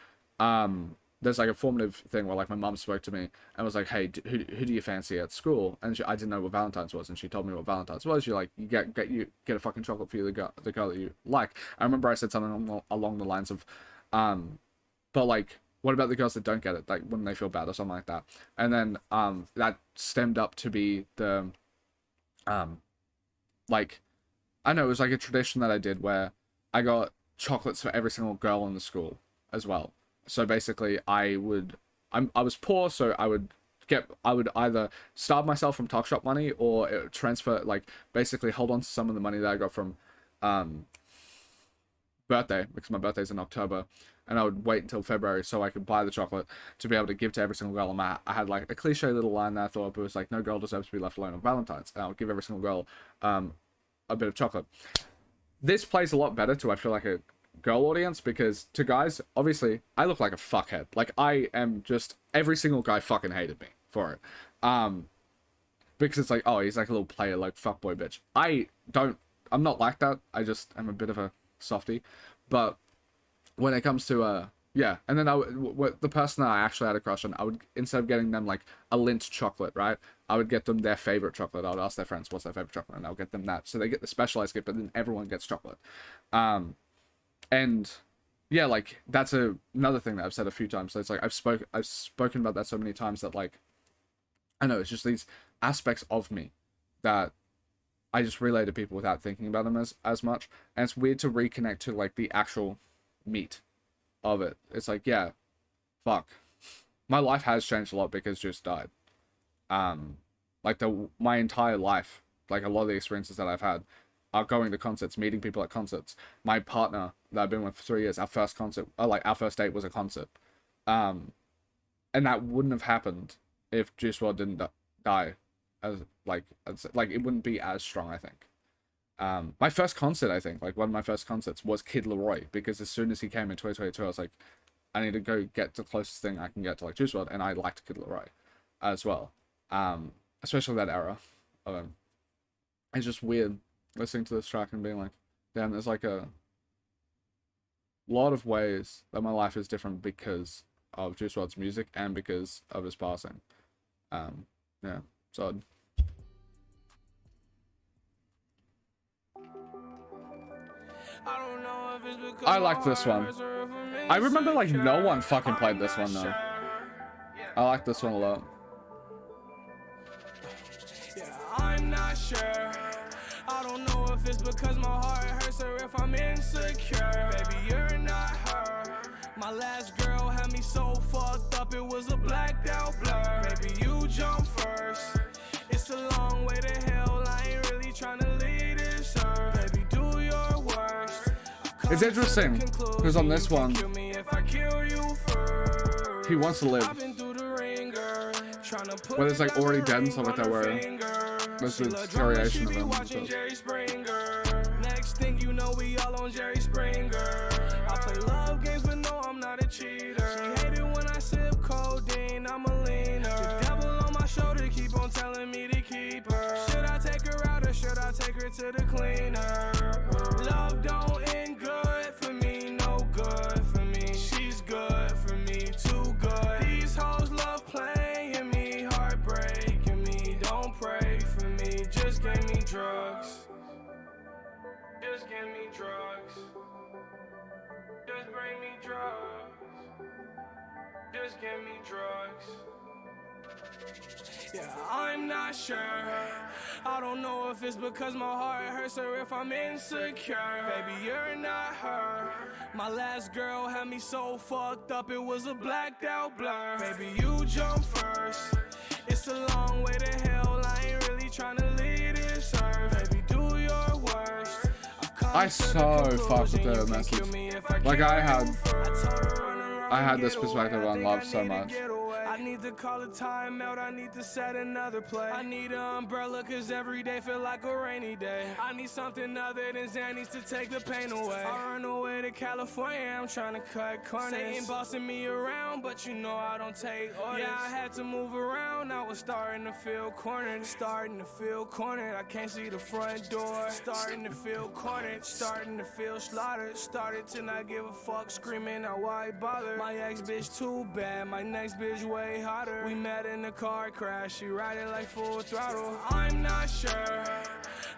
there's like a formative thing where like my mum spoke to me and was like, hey, who do you fancy at school? And I didn't know what Valentine's was, and she told me what Valentine's was. You're like, you get a fucking chocolate for you, the girl that you like. I remember I said something along the lines of, but like, what about the girls that don't get it? Like, when they feel bad or something like that. And then that stemmed up to be the like, I know, it was like a tradition that I did where I got chocolates for every single girl in the school as well. So basically, I was poor, so I would either starve myself from Topshop money, or transfer, like, basically hold on to some of the money that I got from birthday, because my birthday's in October, and I would wait until February so I could buy the chocolate to be able to give to every single girl. And I had like a cliche little line that I thought up. It was like, no girl deserves to be left alone on Valentine's, and I would give every single girl a bit of chocolate. This plays a lot better to, I feel, like a girl audience, because to guys, obviously, I look like a fuckhead. Like, I am just, every single guy fucking hated me for it. Because it's like, oh, he's like a little player, like, fuckboy bitch. I'm not like that. I just am a bit of a softie. But when it comes to, yeah, and then the person that I actually had a crush on, I would, instead of getting them like a Lindt chocolate, right, I would get them their favorite chocolate. I would ask their friends what's their favorite chocolate, and I'll get them that. So they get the specialized gift, but then everyone gets chocolate. And yeah, like, that's another thing that I've said a few times. So it's like, I've spoken about that so many times that, like, I know, it's just these aspects of me that I just relay to people without thinking about them as much. And it's weird to reconnect to like the actual meat of it. It's like, yeah, fuck, my life has changed a lot because Juice died. Like, my entire life, like, a lot of the experiences that I've had are going to concerts, meeting people at concerts. My partner that I've been with for 3 years, our first concert, like, our first date was a concert. And that wouldn't have happened if Juice WRLD didn't die, as it wouldn't be as strong, I think. My first concert, I think, like one of my first concerts was Kid Laroi, because as soon as he came in 2022, I was like, I need to go get the closest thing I can get to like Juice WRLD, and I liked Kid Laroi as well. Especially that era of him. It's just weird listening to this track and being like, damn, there's like a lot of ways that my life is different because of Juice WRLD's music and because of his passing. Yeah, so I like this one. I remember like no one fucking played this one though. I like this one a lot. Yeah, I'm not sure. I don't know if it's because my heart hurts or if I'm insecure. Baby, you're not her. My last girl had me so fucked up, it was a blacked out blur. Baby, you jump first. It's a long way to hell, I ain't really trying to lead this earth. Baby, do your worst. It's interesting, because on this one, he wants to live. Where there's like already dead and stuff like that, where there's a variation of him. Next thing you know, we all on Jerry Springer. I play love games, but no, I'm not a cheater. She hated when I sip codeine, I'm a leaner. The devil on my shoulder keep on telling me to keep her. Should I take her out or should I take her to the cleaner? Love don't end good for me, no good for me. She's good for me, too good. These hoes love playing me, heartbreaking me. Don't pray for me, just give me drugs. Just give me drugs. Just bring me drugs. Just give me drugs. Yeah, I'm not sure. I don't know if it's because my heart hurts or if I'm insecure. Baby, you're not her. My last girl had me so fucked up, it was a blacked out blur. Baby, you jump first. It's a long way to hell, I ain't really trying to lead this earth. Baby, do your worst. I so fuck with the message. Like I had this perspective on love so much. I need to call a timeout, I need to set another play. I need an umbrella cause every day feel like a rainy day. I need something other than Xannies to take the pain away. I run away to California, I'm trying to cut corners. Satan bossing me around, but you know I don't take orders. Yeah, I had to move around, I was starting to feel cornered. Starting to feel cornered, I can't see the front door. Starting to feel cornered, starting to feel slaughtered. Started to not give a fuck, screaming out why bother. My ex bitch too bad, my next bitch way hotter. We met in a car crash, she riding like full throttle. I'm not sure.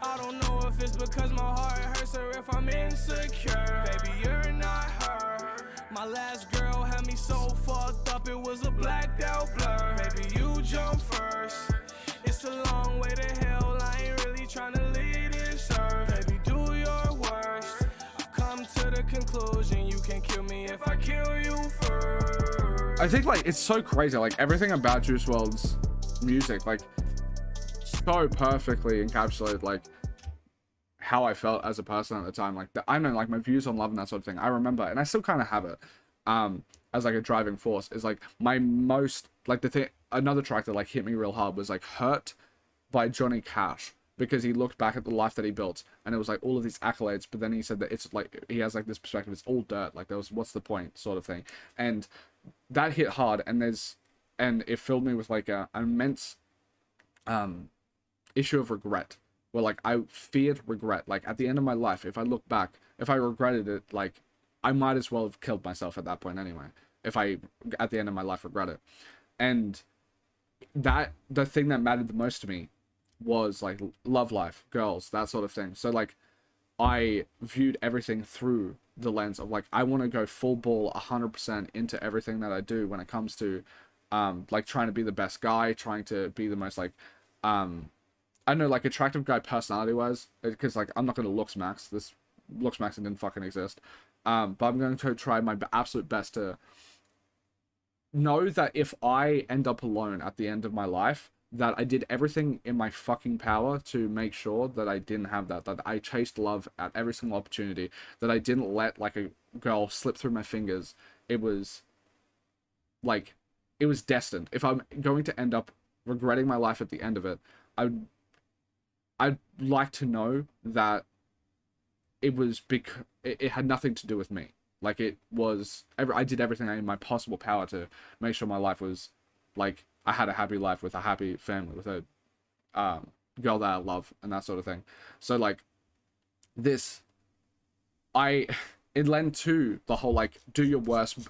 I don't know if it's because my heart hurts or if I'm insecure. Baby, you're not her. My last girl had me so fucked up, it was a blacked out blur. Baby, you jump first. It's a long way to hell, I ain't really trying to lead this earth. Baby, do your worst. I've come to the conclusion you can kill me if I kill you first. I think like it's so crazy, like everything about Juice WRLD's music like so perfectly encapsulated like how I felt as a person at the time. Like I know like my views on love and that sort of thing, I remember, and I still kind of have it as like a driving force. Is like my most like the thing. Another track that like hit me real hard was like Hurt by Johnny Cash, because he looked back at the life that he built and it was like all of these accolades, but then he said that it's like he has like this perspective, it's all dirt, like there was what's the point sort of thing. And that hit hard, and it filled me with like an immense issue of regret, where like I feared regret. Like at the end of my life, if I look back, if I regretted it, like I might as well have killed myself at that point anyway, if I at the end of my life regret it. And that the thing that mattered the most to me was like love life, girls, that sort of thing. So like I viewed everything through the lens of like I want to go full ball 100% into everything that I do when it comes to like trying to be the best guy, trying to be the most like I don't know, like attractive guy personality wise, because like I'm not going to looks max and didn't fucking exist, but I'm going to try my absolute best to know that if I end up alone at the end of my life, that I did everything in my fucking power to make sure that I didn't have that I chased love at every single opportunity, that I didn't let like a girl slip through my fingers. It was like it was destined. If I'm going to end up regretting my life at the end of it, I'd like to know that it was because it had nothing to do with me. Like, it was, I did everything in my possible power to make sure my life was, like, I had a happy life with a happy family, with a girl that I love, and that sort of thing. So, like, this, it lent to the whole, like, do your worst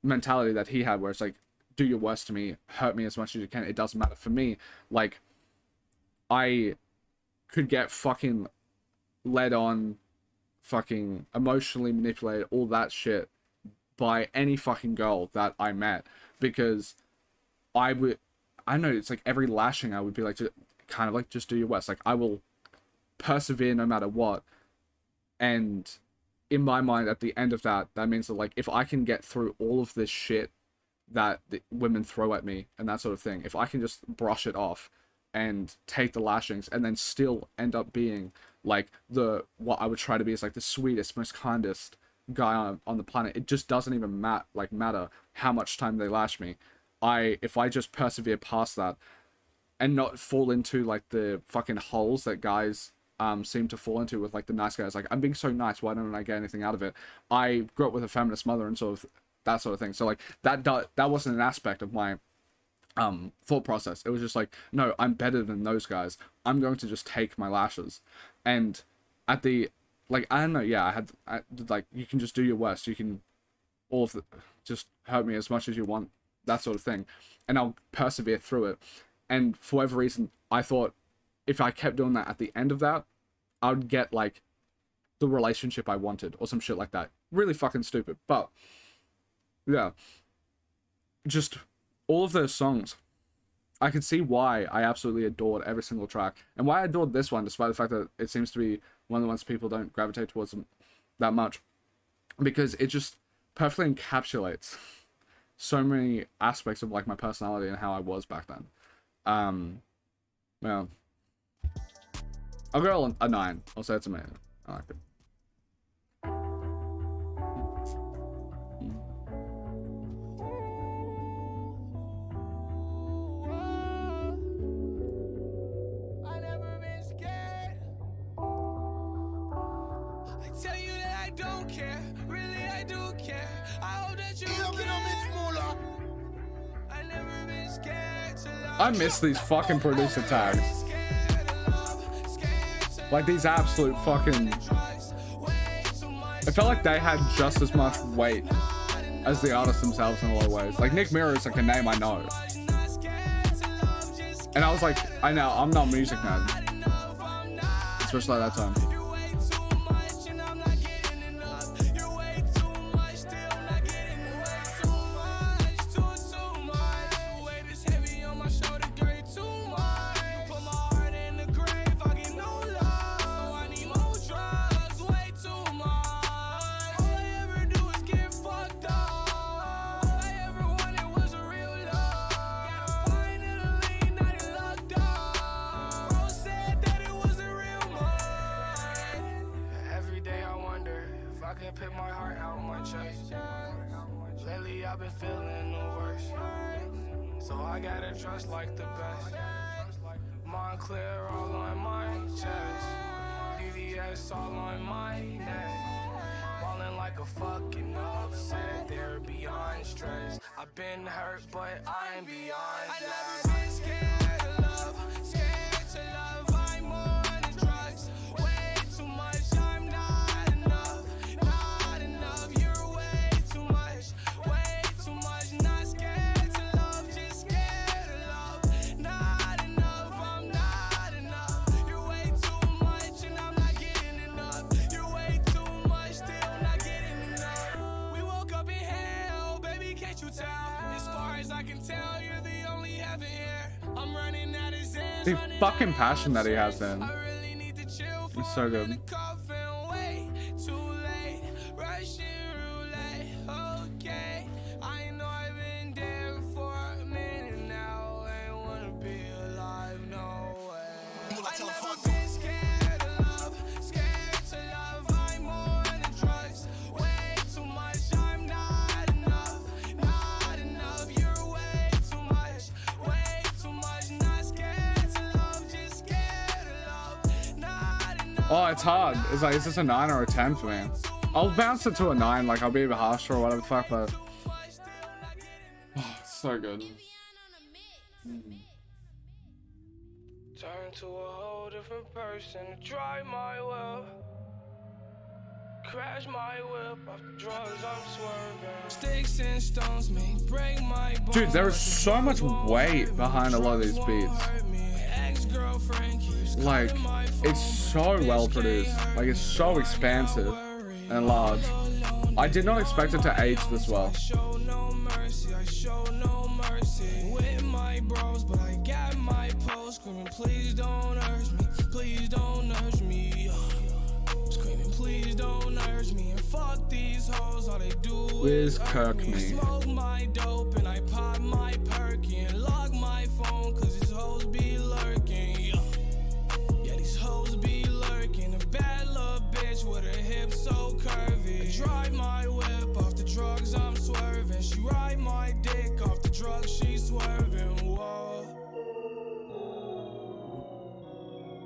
mentality that he had, where it's like, do your worst to me, hurt me as much as you can, it doesn't matter. For me, like, I could get fucking led on, fucking emotionally manipulated, all that shit, by any fucking girl that I met, because I know, it's like every lashing I would be like, to kind of like, just do your worst. Like, I will persevere no matter what. And in my mind, at the end of that means that, like, if I can get through all of this shit that the women throw at me and that sort of thing, if I can just brush it off and take the lashings and then still end up being like what I would try to be is like the sweetest, most kindest guy on the planet, it just doesn't even matter how much time they lash me. If I just persevere past that and not fall into like the fucking holes that guys seem to fall into with like the nice guys, like, I'm being so nice, why don't I get anything out of it? I grew up with a feminist mother and sort of that sort of thing, so like that wasn't an aspect of my thought process. It was just like, no, I'm better than those guys, I'm going to just take my lashes. And at the, like, I don't know, yeah, I like, you can just do your worst, you can just hurt me as much as you want, that sort of thing, and I'll persevere through it. And for whatever reason, I thought if I kept doing that, at the end of that, I would get like the relationship I wanted or some shit like that. Really fucking stupid, but yeah, just all of those songs, I could see why I absolutely adored every single track, and why I adored this one, despite the fact that it seems to be one of the ones people don't gravitate towards them that much, because it just perfectly encapsulates so many aspects of like my personality and how I was back then. Yeah, I'll go a 9. I'll say it's amazing. I like it. I miss these fucking producer tags. Like, these absolute fucking... I felt like they had just as much weight as the artists themselves in a lot of ways. Like, Nick Mirror is like a name I know. And I was like, I'm not a music nerd. Especially at that time. The fucking passion that he has then. It's so good. Oh, it's hard. It's like, is this a 9 or a 10 for me? I'll bounce it to a 9, like I'll be a bit harsher or whatever the fuck, but oh, it's so good. Turn to a whole different person, drive my whip, crash my whip, off the drugs I'm swerving. Sticks and stones may break my bones. Dude, there is so much weight behind a lot of these beats. Like, it's so well produced. Like, it's so expansive and large. I did not expect it to age this well. Please don't urge me, please don't urge me. Screaming, please don't urge me. And fuck these hoes, all they do is kirk me. Smoke my dope and I pop my perky and lock my phone, cause these hoes be lurking. Yeah, these hoes be lurking. A bad little bitch with her hips so curvy. I drive my whip off the drugs I'm swerving. She ride my dick off the drugs she swerving. Whoa.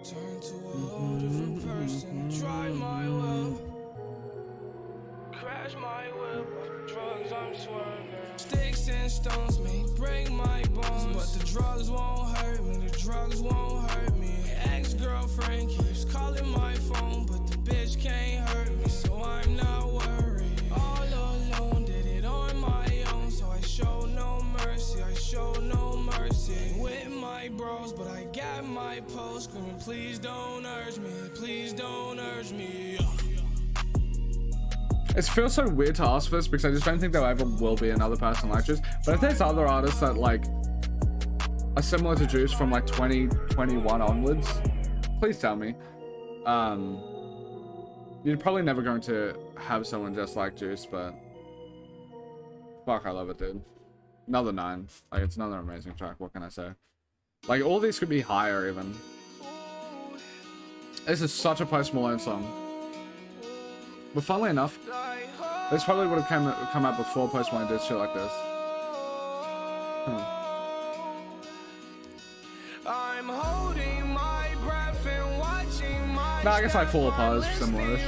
Turn to a whole different person, drive my whip, crash my whip, off the drugs I'm swerving. Sticks and stones may break my bones, but the drugs won't hurt me, the drugs won't hurt me. Ex-girlfriend keeps calling my phone, but the bitch can't hurt me, so I'm not worried. All alone, did it on my own, so I show no mercy, I show no mercy. With my bros, but I got my post screaming, please don't urge me, please don't urge me. It feels so weird to ask for this because I just don't think there ever will be another person like this. But if there's other artists that like are similar to Juice from like 2021 onwards, please tell me. You're probably never going to have someone just like Juice, but fuck, I love it, dude. Another 9. Like, it's another amazing track. What can I say? Like, all these could be higher even. This is such a Post Malone song. But funnily enough, this probably would have come out before Post Malone did shit like this. I'm holding my breath and watching my I guess I Fall Apart is similar.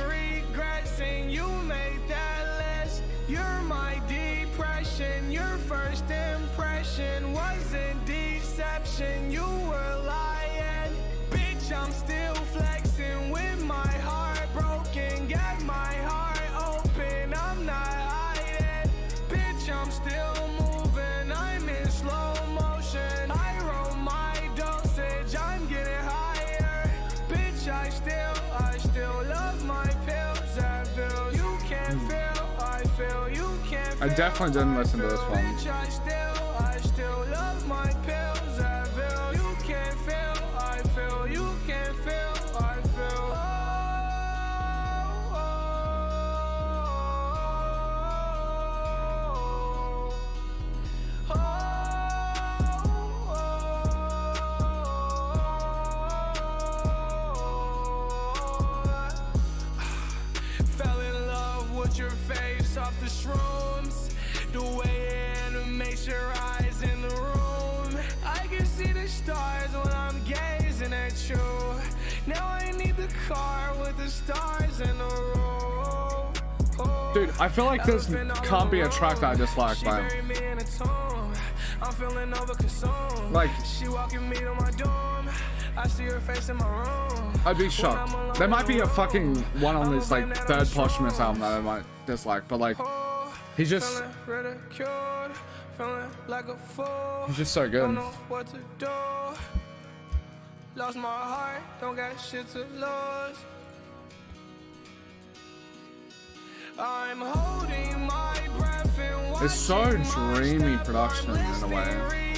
You made that list. You're my depression. Your first impression wasn't deception. You were lying. Bitch, I'm still flexing with my heart broken. Get my heart open. I'm not hiding. Bitch, I'm still moving. I'm in slow motion. I roll my dosage. I'm getting higher. Bitch, I still love my pills. I feel you can't feel. I feel you can't feel. I definitely didn't listen to this one. Bitch, I still love my pills. I feel you can't feel. I feel you can't feel. I feel. Fell in love with your face off the shrooms. The way it animates your eyes in the room. I can see the stars when I'm gazing at you. Now I need the car with the stars in the room. Dude, I feel like this can't be a track that I dislike, man. I'm feeling overconsumed. Like, she walking me to my dorm. I see her face in my room. I'd be shocked. There might be a fucking one on this like third posthumous album that I might dislike, but like, he's just he's just so good. Lost my heart, don't got shit to lose. I'm holding my breath and it's so dreamy production in a way.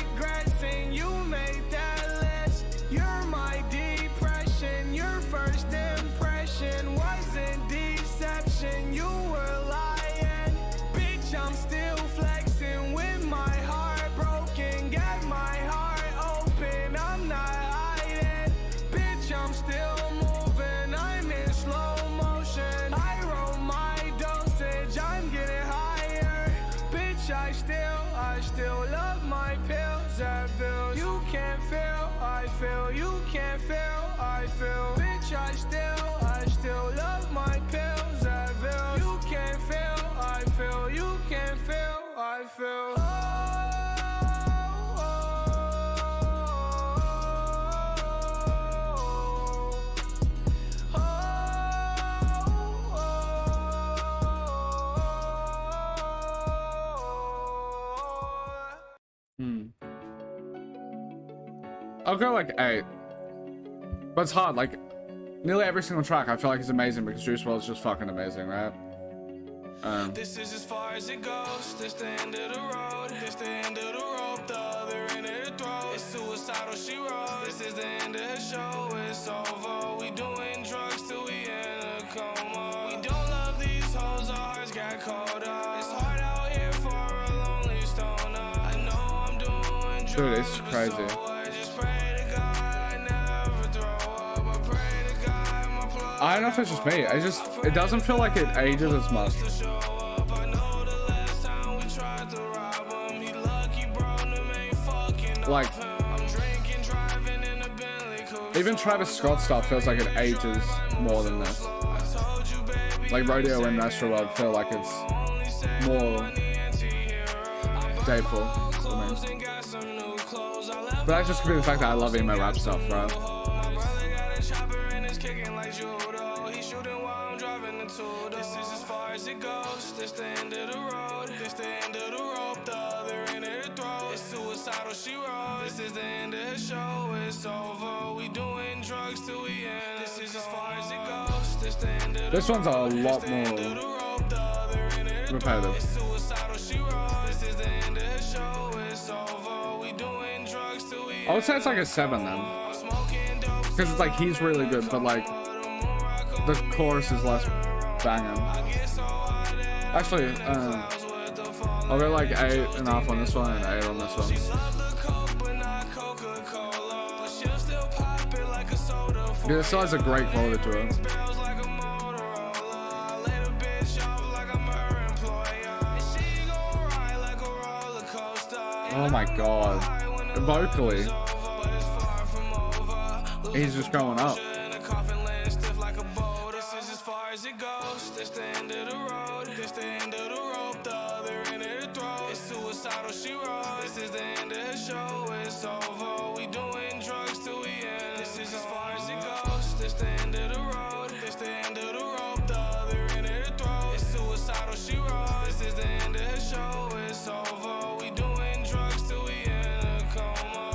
You made that list. You're my depression. Your first impression wasn't deception. You were lying. Bitch, I'm still flexing with my heart broken. Got my heart open. I'm not hiding. Bitch, I'm still moving. I'm in slow motion. I roll my dosage. I'm getting higher. Bitch, I still love my pills. I feel you can't feel. I feel you can't feel. I feel. Bitch, I feel. I'll go like 8. But it's hard, like nearly every single track I feel like is amazing because Juice WRLD is just fucking amazing, right? This is as far as it goes. This the end of the road. This the end of the rope. The other end of the throat. It's suicidal, she wrote. This is the end of the show. It's over. We doing drugs till we in a coma. We don't love these hoes. Our hearts got colder. It's hard out here for a lonely stoner. I know I'm doing drugs. Dude, it's crazy. So I just pray to God I never throw up. I pray to God my plug. I don't know if it's just me. It doesn't feel like it ages as much. Like, even Travis Scott stuff feels like it ages more than this. Like Rodeo and Astroworld feel like it's more dayful for me. But that just could be the fact that I love emo rap stuff, right? This is as far as it goes. This the end of the road. This the end of the rope. The other end of the throat. It's suicidal, she wrote. This is the end of the show. It's over. We doing drugs till we end. This is as far as it goes. This the end of the This one's a lot more repetitive. It's suicidal, she wrote. This is the end of the show. It's over. We doing drugs till we end. I would say it's like a 7 then. Because it's like he's really good, but like the chorus is less banging. Actually, I'll go like 8.5 on this one and 8 on this one. Yeah, it still has a great quality to it. Oh my god. Vocally, he's just going up. It goes, this the end of the road, this the end of the rope, the other end of the throat. It's suicidal, she wrote. This is the end of the show, it's over. We doing drugs till we end. This is as far as it goes. This the end of the road, this the end of the rope, the other end of the throat. It's suicidal, she wrote. This is the end of the show, it's over. We doing drugs till we end a coma.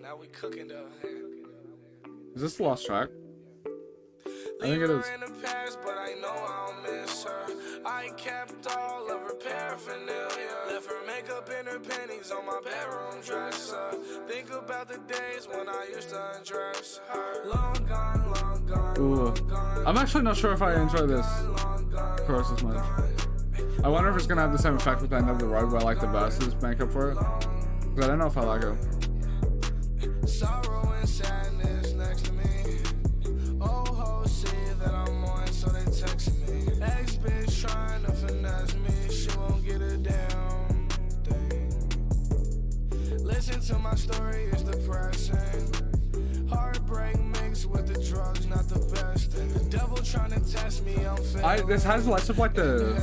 Now we cooking though. Is this the last track? I think it is. In the past, but I know I'll miss her. I kept all of her paraphernalia. Left her makeup and her panties on my bedroom dresser. Think about the days when I used to undress her. Long gone, long gone. Ooh. I'm actually not sure if I enjoy this chorus as much. I wonder if it's gonna have the same effect with the end of the road where like the verses make up for it. Because I don't know if I like it. Sorrow and sadness next to me. Oh, ho, see that I'm on, so they text me. Ex bitch trying to finesse me. She won't get a damn thing. Listen to my story, it's depressing. Heartbreak mixed with the drugs, not the best thing. The devil trying to test me, I'm failing. This has less of like the,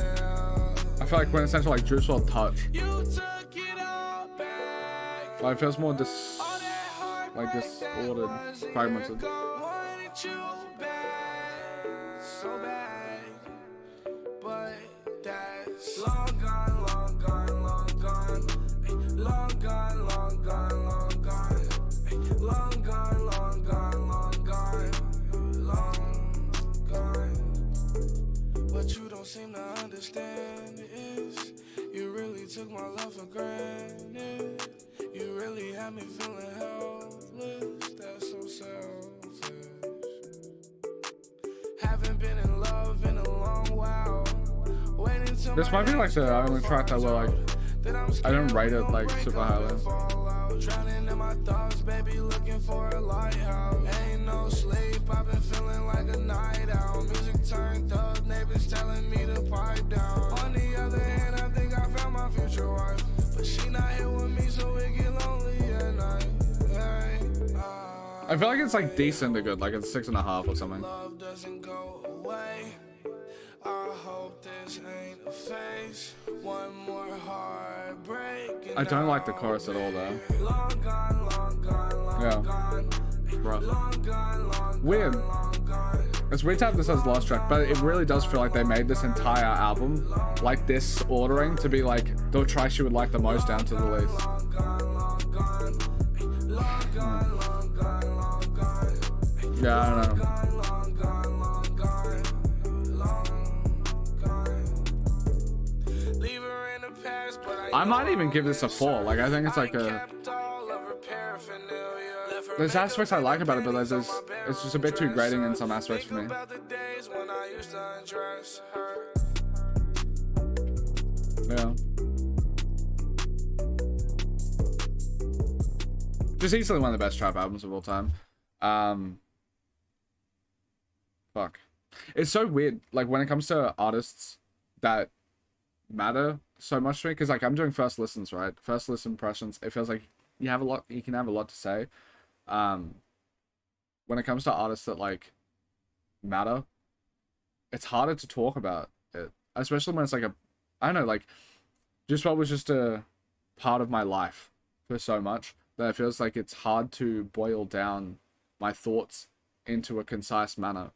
I feel like quintessential like Juice WRLD touch. You took it all back. Like it feels more like disordered, fragmented. Wanted you back, so bad, but that's long gone, long gone, long gone, long gone, long gone, long gone, long gone, long gone, long gone, long gone. What you don't seem to understand is you really took my love for granted. You really had me feeling helpless, that's so selfish. Haven't been in love in a long while. Waiting till This might be like the only track that will like, I don't rate it like super highly. Drowning in my thoughts, baby, looking for a lighthouse. Ain't no sleep, I've been feeling like a night out. Music turned up, neighbors telling me to pipe down. On the other hand, I think I found my future wife, but she not here with me, so it I feel like it's like decent to good, like it's 6.5 or something. Love doesn't go away. I hope this ain't a phase. One more heartbreak. I don't like the chorus at all though. Yeah. Bro. Weird. It's weird to have this as the last track, but it really does feel like they made this entire album like this ordering to be like the track she would like the most down to the least. Yeah, I don't know. I might even give this a 4. Like, I think it's like a... There's aspects I like about it, but it's just a bit too grating in some aspects for me. Yeah. Just easily one of the best trap albums of all time. Fuck. It's so weird, like, when it comes to artists that matter so much to me, because, like, I'm doing first listens, right? First listen impressions. It feels like you can have a lot to say. When it comes to artists that, like, matter, it's harder to talk about it, especially when it's like I don't know, like, Juice WRLD was just a part of my life for so much that it feels like it's hard to boil down my thoughts into a concise manner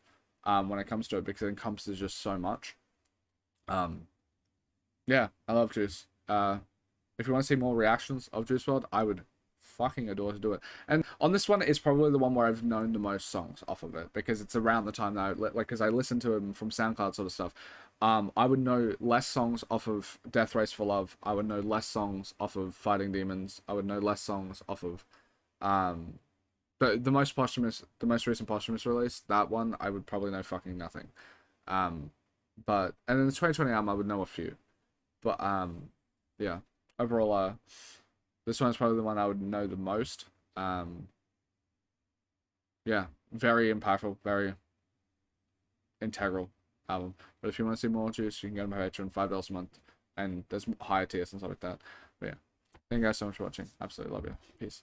when it comes to it, because it encompasses just so much. Yeah, I love Juice. If you want to see more reactions of Juice WRLD, I would fucking adore to do it. And on this one, it's probably the one where I've known the most songs off of it, because it's around the time that because I listened to him from SoundCloud sort of stuff. I would know less songs off of Death Race for Love. I would know less songs off of Fighting Demons. I would know less songs off of the most recent posthumous release. That one I would probably know fucking nothing. But and in the 2020 album I would know a few. But yeah, overall this one's probably the one I would know the most. Yeah, very impactful, very integral album. But if you want to see more Juice, you can go to my Patreon, $5 a month, and there's higher tiers and stuff like that. But yeah, thank you guys so much for watching. Absolutely love you. Peace.